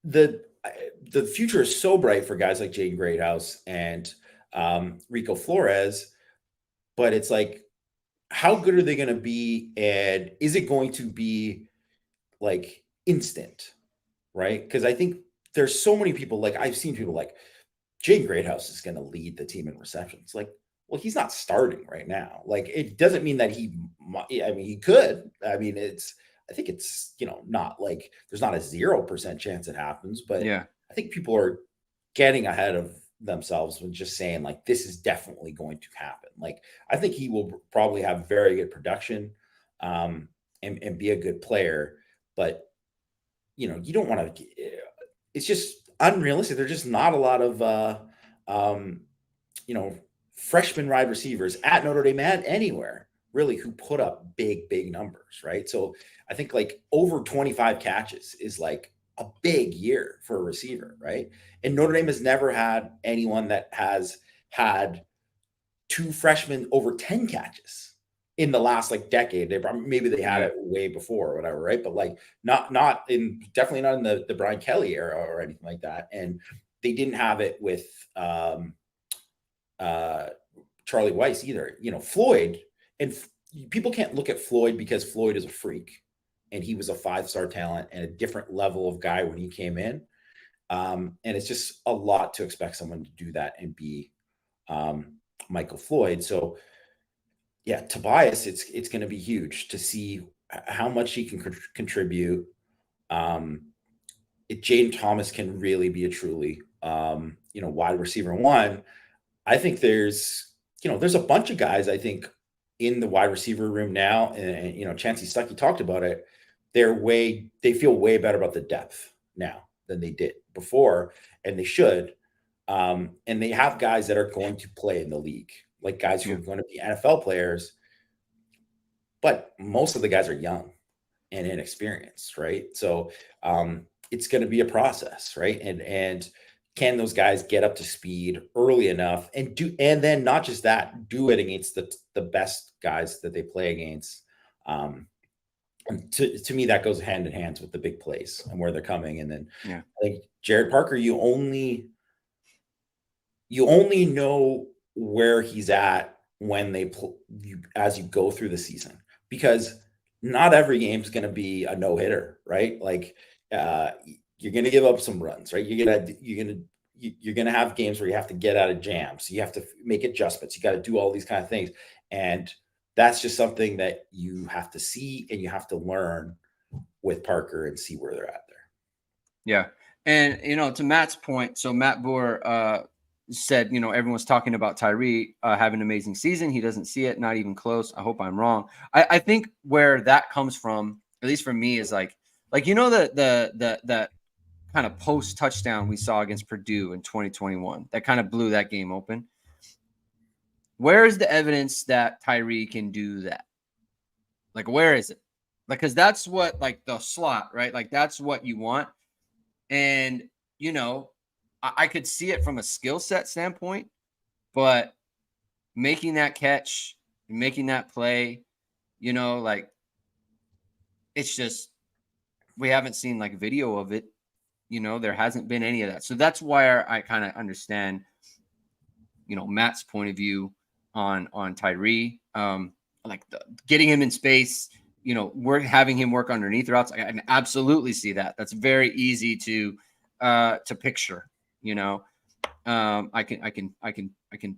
the future is so bright for guys like Jaden Greathouse and Rico Flores, but it's like, how good are they going to be? And is it going to be like instant? Right. Because I think there's so many people, like I've seen people like Jaden Greathouse is going to lead the team in receptions. Like, well, he's not starting right now. Like, it doesn't mean that he could. I mean, I think it's, not like there's not a 0% chance it happens, but yeah, I think people are getting ahead of themselves when just saying like, this is definitely going to happen. Like, I think he will probably have very good production and be a good player, but you don't want to, it's just unrealistic. There's just not a lot of, freshman wide receivers at Notre Dame and anywhere really who put up big numbers, right? So I think like over 25 catches is like a big year for a receiver, right? And Notre Dame has never had anyone that has had 2 freshmen over 10 catches in the last like decade. Maybe they had it way before or whatever, right? But like definitely not in the Brian Kelly era or anything like that. And they didn't have it with Charlie Weiss either. Floyd, and people can't look at Floyd because Floyd is a freak and he was a 5-star talent and a different level of guy when he came in. And it's just a lot to expect someone to do that and be Michael Floyd. So yeah, Tobias, it's going to be huge to see how much he can contribute. If Jaden Thomas can really be a truly, wide receiver one, I think there's a bunch of guys, I think, in the wide receiver room now. And Chancey Stuckey talked about it. They feel way better about the depth now than they did before, and they should. And they have guys that are going to play in the league, like guys who are going to be NFL players. But most of the guys are young and inexperienced, right? So it's going to be a process, right? And can those guys get up to speed early enough and then not just that, do it against the best guys that they play against. And to me, that goes hand in hand with the big plays and where they're coming. And then Yeah. like Jared Parker, you only know where he's at when as you go through the season, because not every game is going to be a no-hitter, right? Like you're going to give up some runs, right? You're going to have games where you have to get out of jams. You have to make adjustments. You got to do all these kind of things. And that's just something that you have to see and you have to learn with Parker and see where they're at there. Yeah. And, to Matt's point, so Matt Boer said, everyone's talking about Tyree having an amazing season. He doesn't see it, not even close. I hope I'm wrong. I think where that comes from, at least for me, is like the kind of post touchdown we saw against Purdue in 2021 that kind of blew that game open. Where is the evidence that Tyree can do that? Like, where is it? Like, because that's what, like, the slot, right? Like, that's what you want. And, I could see it from a skill set standpoint, but making that catch, making that play, like, it's just, we haven't seen like video of it. There hasn't been any of that. So that's why I kind of understand, Matt's point of view on Tyree, like getting him in space, having him work underneath routes. I can absolutely see that. That's very easy to picture. I can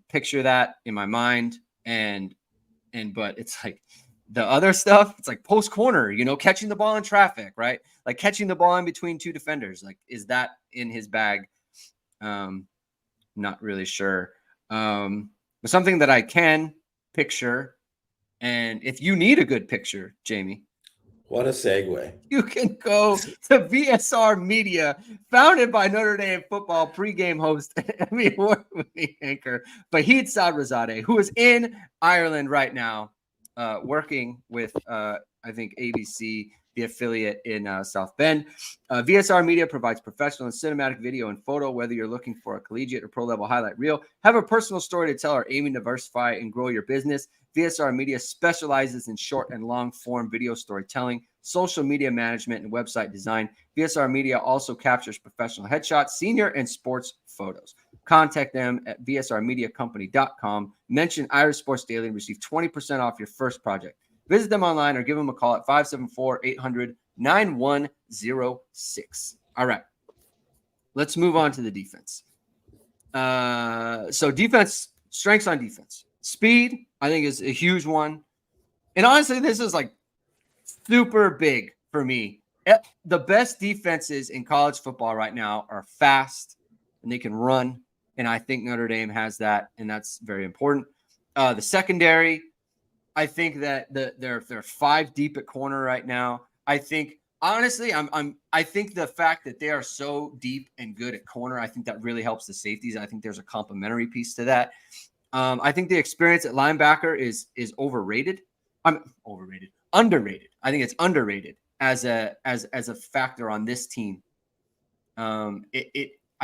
picture that in my mind, but it's like the other stuff. It's like post corner, catching the ball in traffic, right? Like catching the ball in between two defenders. Like, is that in his bag? Not really sure. But something that I can picture, and if you need a good picture, Jamie, what a segue. You can go to VSR Media, founded by Notre Dame Football pregame host, Emmy award-winning anchor Fahid Sadrazadeh, who is in Ireland right now, working with, I think, ABC, the affiliate in South Bend. VSR Media provides professional and cinematic video and photo, whether you're looking for a collegiate or pro-level highlight reel, have a personal story to tell, or aiming to diversify and grow your business. VSR Media specializes in short and long form video storytelling, social media management, and website design. VSR Media also captures professional headshots, senior and sports photos. Contact them at vsrmediacompany.com. Mention Irish Sports Daily and receive 20% off your first project. Visit them online or give them a call at 574-800-9106. All right. Let's move on to the defense. So defense, strengths on defense. Speed, I think, is a huge one. And honestly, this is like super big for me. The best defenses in college football right now are fast and they can run. And I think Notre Dame has that, and that's very important. The secondary, I think that they're 5 deep at corner right now. I think, honestly, I think the fact that they are so deep and good at corner, I think that really helps the safeties. I think there's a complementary piece to that. I think the experience at linebacker is overrated. Underrated. I think it's underrated as a factor on this team. I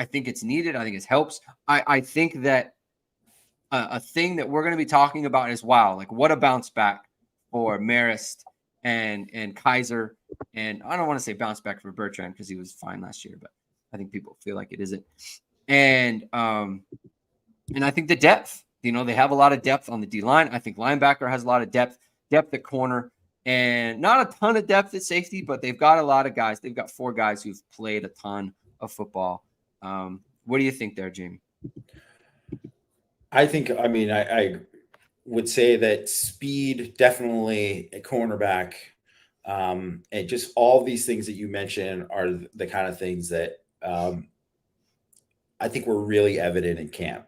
think it's needed. I think it helps. I think that a thing that we're going to be talking about is, wow, like what a bounce back for Marist and Kaiser. And I don't want to say bounce back for Bertrand because he was fine last year, but I think people feel like it isn't. And I think the depth, they have a lot of depth on the D line. I think linebacker has a lot of depth at corner, and not a ton of depth at safety, but they've got a lot of guys. They've got 4 guys who've played a ton of football. What do you think there, Jamie? I think, I would say that speed, definitely a cornerback, and just all these things that you mentioned are the kind of things that I think were really evident in camp.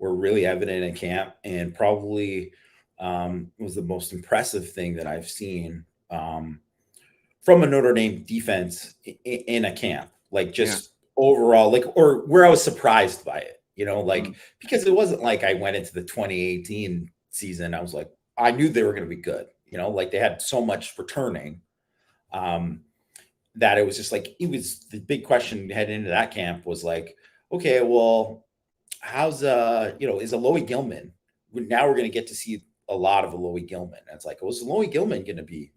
And probably was the most impressive thing that I've seen from a Notre Dame defense in a camp, like just overall, like, or where I was surprised by it, because it wasn't like I went into the 2018 season. I was like, I knew they were going to be good, like they had so much returning that it was just like, it was the big question heading into that camp was like, okay, well, how's is Aloy Gilman? Now we're going to get to see a lot of Aloy Gilman. And it's like, was Aloy Gilman going to be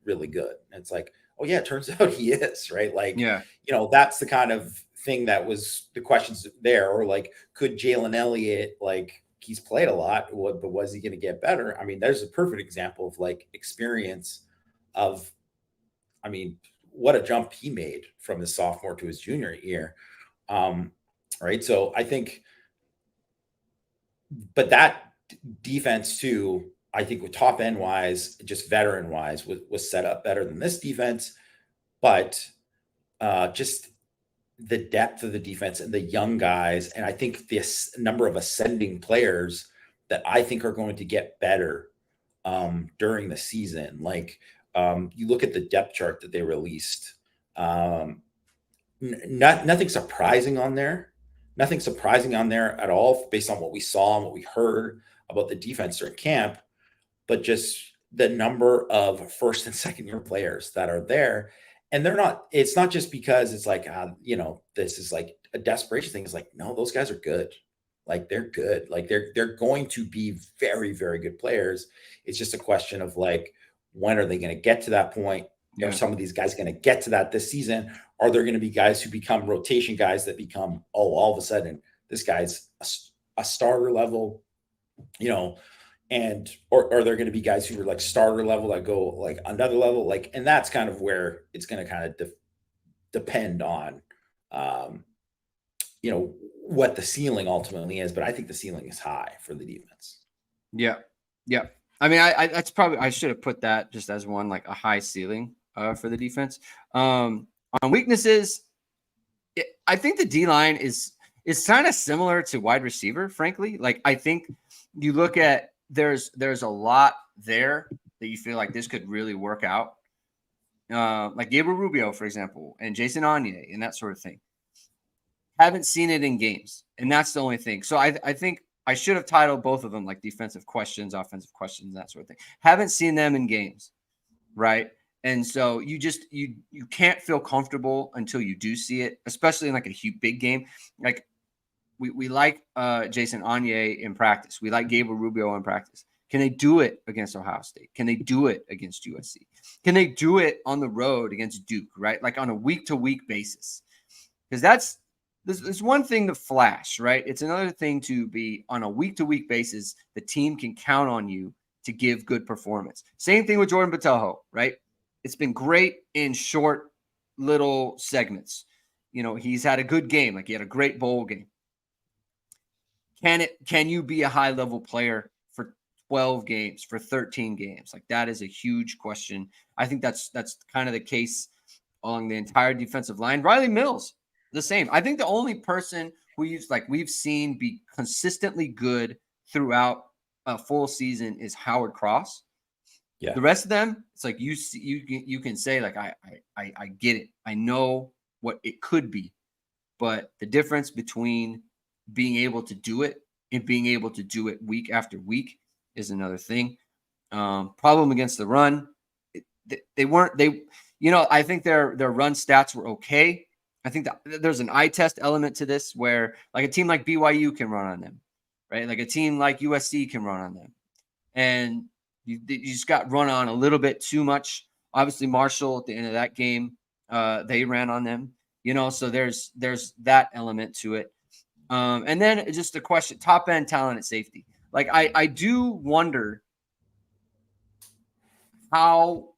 really good? And it's like, oh yeah, it turns out he is, right? Like, Yeah. That's the kind of thing that was the questions there. Or like, could Jalen Elliott, like, he's played a lot, but was he going to get better? I mean, there's a perfect example of like experience of, I mean, what a jump he made from his sophomore to his junior year. Right. So I think, but that defense too, I think with top end wise, just veteran wise, was set up better than this defense. But just the depth of the defense and the young guys, and I think this number of ascending players that I think are going to get better during the season. Like, you look at the depth chart that they released. Nothing surprising on there. Nothing surprising on there at all, based on what we saw and what we heard about the defense during camp. But just the number of first and second year players that are there, and they're not. It's not just because it's like, this is like a desperation thing. It's like, no, those guys are good. Like, they're good. Like, they're going to be very, very good players. It's just a question of like, when are they going to get to that point? Yeah. Are some of these guys going to get to that this season? Are there going to be guys who become rotation guys that become, all of a sudden this guy's a starter level, and or are there going to be guys who are like starter level that go like another level? Like, and that's kind of where it's going to kind of depend on, what the ceiling ultimately is. But I think the ceiling is high for the defense. Yeah. Yeah. I mean, I that's probably, I should have put that just as one, like a high ceiling for the defense. On weaknesses, I think the D line is kind of similar to wide receiver, frankly. Like, I think you look at, there's a lot there that you feel like this could really work out. Like Gabriel Rubio, for example, and Jason Anye and that sort of thing. Haven't seen it in games, and that's the only thing. So I think I should have titled both of them like defensive questions, offensive questions, that sort of thing. Haven't seen them in games, right? And so you can't feel comfortable until you do see it, especially in like a big game. Like, we like Jason Anye in practice. We like Gabriel Rubio in practice. Can they do it against Ohio State? Can they do it against USC? Can they do it on the road against Duke, right? Like on a week-to-week basis. Because there's one thing to flash, right? It's another thing to be on a week-to-week basis. The team can count on you to give good performance. Same thing with Jordan Botelho, right? It's been great in short little segments. He's had a good game. Like, he had a great bowl game. Can you be a high level player for 12 games, for 13 games? Like, that is a huge question. I think that's kind of the case along the entire defensive line. Riley Mills, the same. I think the only person who we've seen be consistently good throughout a full season is Howard Cross. Yeah. The rest of them, it's like you can say like, I get it. I know what it could be, but the difference between being able to do it and being able to do it week after week is another thing. Problem against the run. I think their run stats were okay. I think that there's an eye test element to this where like a team like BYU can run on them, right? Like a team like USC can run on them. And you just got run on a little bit too much. Obviously, Marshall at the end of that game, they ran on them, so there's that element to it. And then just a question, top end talent at safety. Like, I do wonder how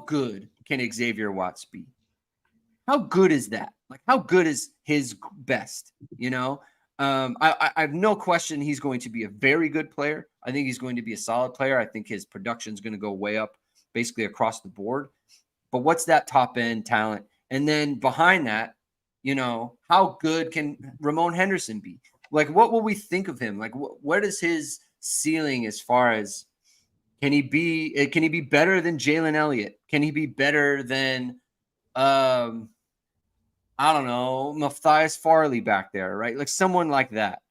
good can Xavier Watts be? How good is that? Like, how good is his best? I have no question he's going to be a very good player. I think he's going to be a solid player. I think his production is going to go way up basically across the board. But what's that top end talent? And then behind that, how good can Ramon Henderson be? Like, what will we think of him? Like, what is his ceiling as far as can he be better than Jalen Elliott? Can he be better than, I don't know, Matthias Farley back there, right? Like someone like that.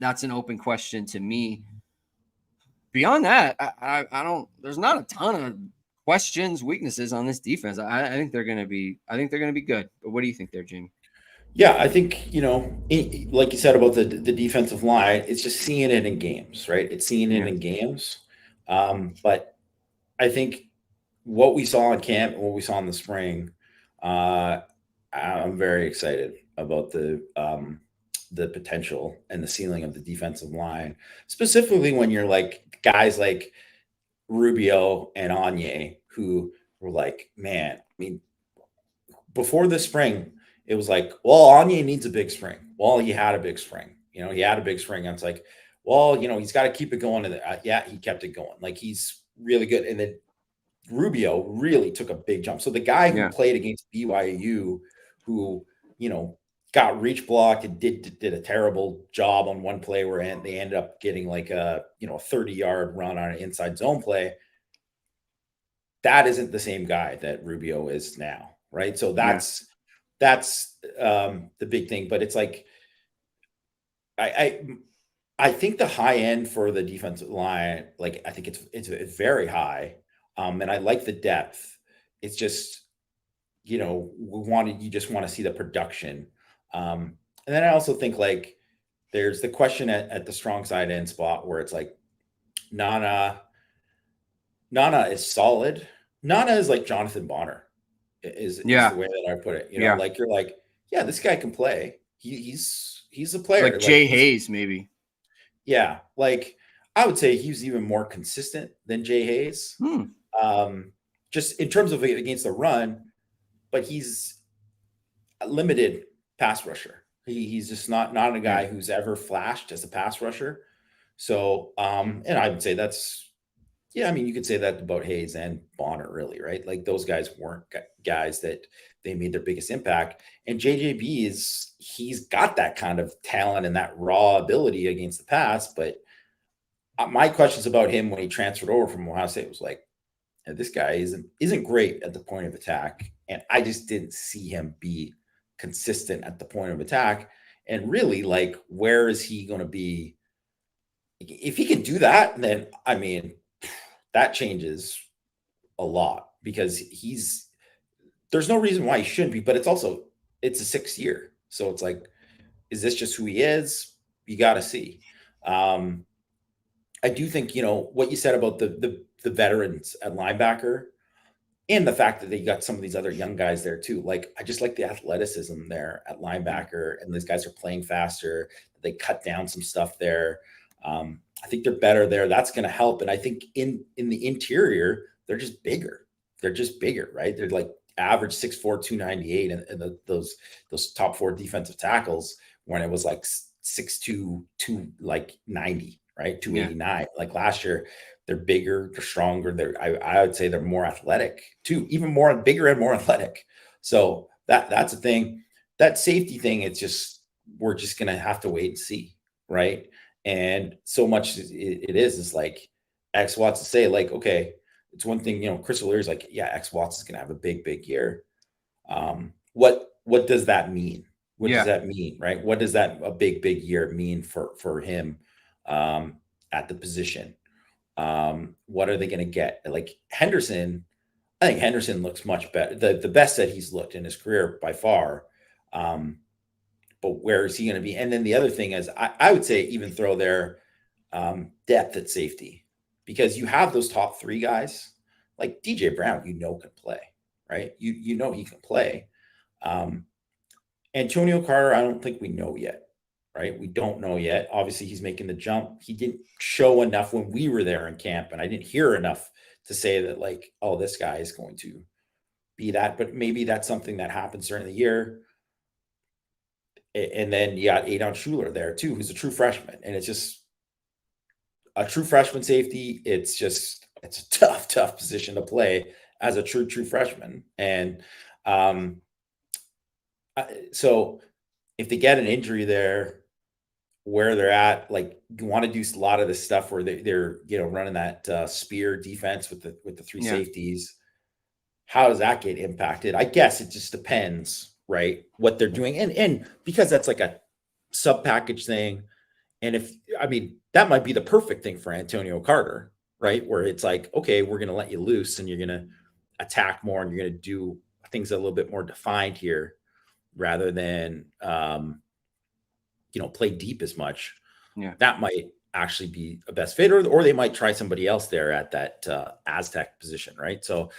That's an open question to me. Beyond that, I don't, there's not a ton of questions, weaknesses on this defense. I think they're going to be. I think they're going to be good. But what do you think there, Jamie? Yeah, I think, like you said about the defensive line, it's just seeing it in games, right? It's seeing it Yeah. in games. But I think what we saw in camp and what we saw in the spring, I'm very excited about the potential and the ceiling of the defensive line, specifically when you're like guys like Rubio and Anye, who were like, man, I mean, before the spring, it was like, well, Anye needs a big spring. Well, he had a big spring. He had a big spring. And it's like, well, he's got to keep it going. And yeah, he kept it going. Like, he's really good. And then Rubio really took a big jump. So the guy who played against BYU, who, got reach blocked and did a terrible job on one play where they ended up getting like a 30-yard run on an inside zone play. That isn't the same guy that Rubio is now, right? So that's the big thing. But it's like, I think the high end for the defensive line, like, I think it's very high. And I like the depth. It's just, you just want to see the production. And then I also think, like, there's the question at the strong side end spot where it's like Nana is solid. Nana is like Jonathan Bonner is the way that I put it. Like, you're like, yeah, this guy can play. He's a player. Like Jay Hayes, maybe. Yeah. Like, I would say he's even more consistent than Jay Hayes. Just in terms of against the run, but he's a limited pass rusher. He's just not a guy who's ever flashed as a pass rusher. So, and I would say that's, I mean, you could say that about Hayes and Bonner, really, right? Like, those guys weren't guys that they made their biggest impact. And JJB he's got that kind of talent and that raw ability against the pass. But my questions about him when he transferred over from Ohio State was like, this guy isn't great at the point of attack. And I just didn't see him be consistent at the point of attack. And really, like, where is he going to be? If he can do that, then, I mean, that changes a lot, because there's no reason why he shouldn't be, but it's a 6th year. So it's like, is this just who he is? You got to see. I do think, what you said about the veterans at linebacker and the fact that they got some of these other young guys there too. Like, I just like the athleticism there at linebacker, and these guys are playing faster. They cut down some stuff there. I think they're better there. That's going to help. And I think in the interior, they're just bigger. Right? They're like average 6'4", 298, and those top 4 defensive tackles, when it was like 6'2", 290, right? 289. Like, last year, they're bigger, they're stronger. I would say they're more athletic too, even more bigger and more athletic. So that's a thing. That safety thing, we're just going to have to wait and see, right? And so much it is like X Watts to say, like, okay, it's one thing, Chris O'Leary's like, yeah, X Watts is going to have a big, big year. What does that mean? What does that mean, right? What does that a big, big year mean for him at the position? What are they going to get? Like, Henderson, I think Henderson looks much better, the best that he's looked in his career by far. But where is he going to be? And then the other thing is, I would say even throw their depth at safety, because you have those top 3 guys like DJ Brown, can play, right? He can play. Antonio Carter, I don't think we know yet, right? We don't know yet. Obviously, he's making the jump. He didn't show enough when we were there in camp, and I didn't hear enough to say that, like, oh, this guy is going to be that. But maybe that's something that happens during the year. And then you got Adon Schuler there too, who's a true freshman. And it's just a true freshman safety. It's a tough position to play as a true freshman. And so if they get an injury there, where they're at, like, you want to do a lot of this stuff where they're running that spear defense with the 3 safeties. How does that get impacted? I guess it just depends, right, what they're doing. And because that's like a sub package thing. And that might be the perfect thing for Antonio Carter, right? Where it's like, okay, we're going to let you loose and you're going to attack more and you're going to do things a little bit more defined here rather than, play deep as much. Yeah. That might actually be a best fit, or they might try somebody else there at that Aztec position, right? So,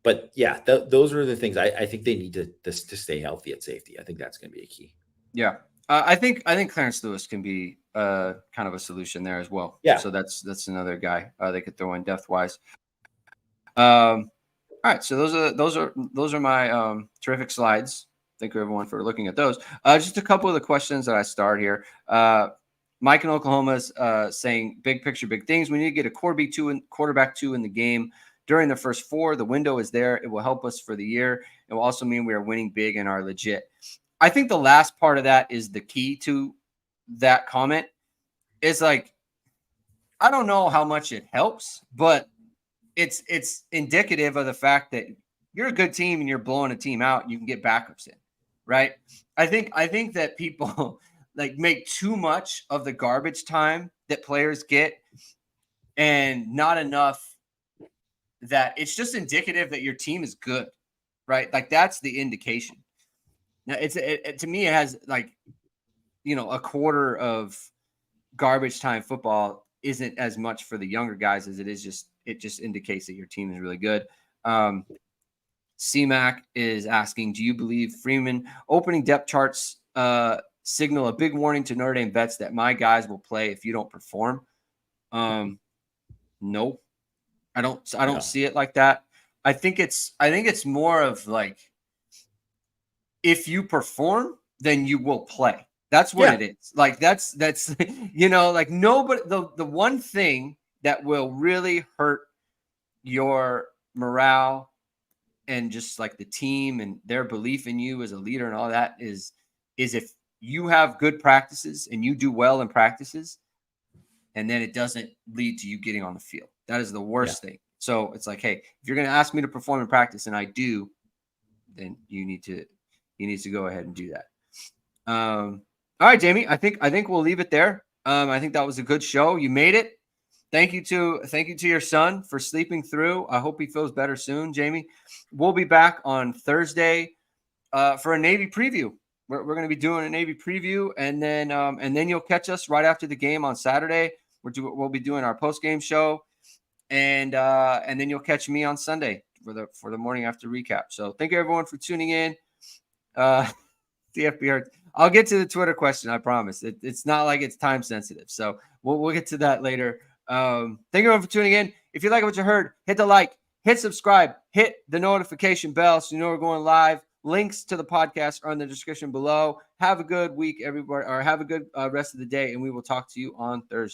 but yeah, those are the things I think they need to stay healthy at safety. I think that's going to be a key. Yeah. I think Clarence Lewis can be kind of a solution there as well. Yeah. So that's another guy they could throw in depth wise. All right. So those are my terrific slides. Thank you everyone for looking at those. Just a couple of the questions that I start here. Mike in Oklahoma is saying big picture, big things. We need to get a quarterback two in the game during the first 4. The window is there. It will help us for the year. It will also mean we are winning big and are legit. I think the last part of that is the key to that comment. It's like, I don't know how much it helps, but it's indicative of the fact that you're a good team and you're blowing a team out. And you can get backups in, right? I think that people like make too much of the garbage time that players get and not enough that it's just indicative that your team is good, right? Like that's the indication. Now to me, it has like, a quarter of garbage time football isn't as much for the younger guys as it just indicates that your team is really good. CMAC is asking, do you believe Freeman opening depth charts signal a big warning to Notre Dame vets that my guys will play if you don't perform? No, I don't see it like that. I think it's more of like, if you perform, then you will play. That's what it is. Like that's like nobody, the one thing that will really hurt your morale and just like the team and their belief in you as a leader and all that is if you have good practices and you do well in practices and then it doesn't lead to you getting on the field. That is the worst thing. So it's like, hey, if you're going to ask me to perform in practice and I do, then you need to go ahead and do that. All right, Jamie, I think we'll leave it there. I think that was a good show. You made it. Thank you to your son for sleeping through. I hope he feels better soon, Jamie. We'll be back on Thursday for a Navy preview. We're going to be doing a Navy preview, and then you'll catch us right after the game on Saturday. We'll be doing our post game show, and then you'll catch me on Sunday for the morning after recap. So thank you everyone for tuning in. CFBR. I'll get to the Twitter question. I promise. It's not like it's time sensitive. So we'll get to that later. Thank you everyone for tuning in. If you like what you heard, hit the like, hit subscribe, hit the notification bell so you know we're going live. Links to the podcast are in the description below. Have a good week, everybody, or have a good rest of the day, and we will talk to you on Thursday.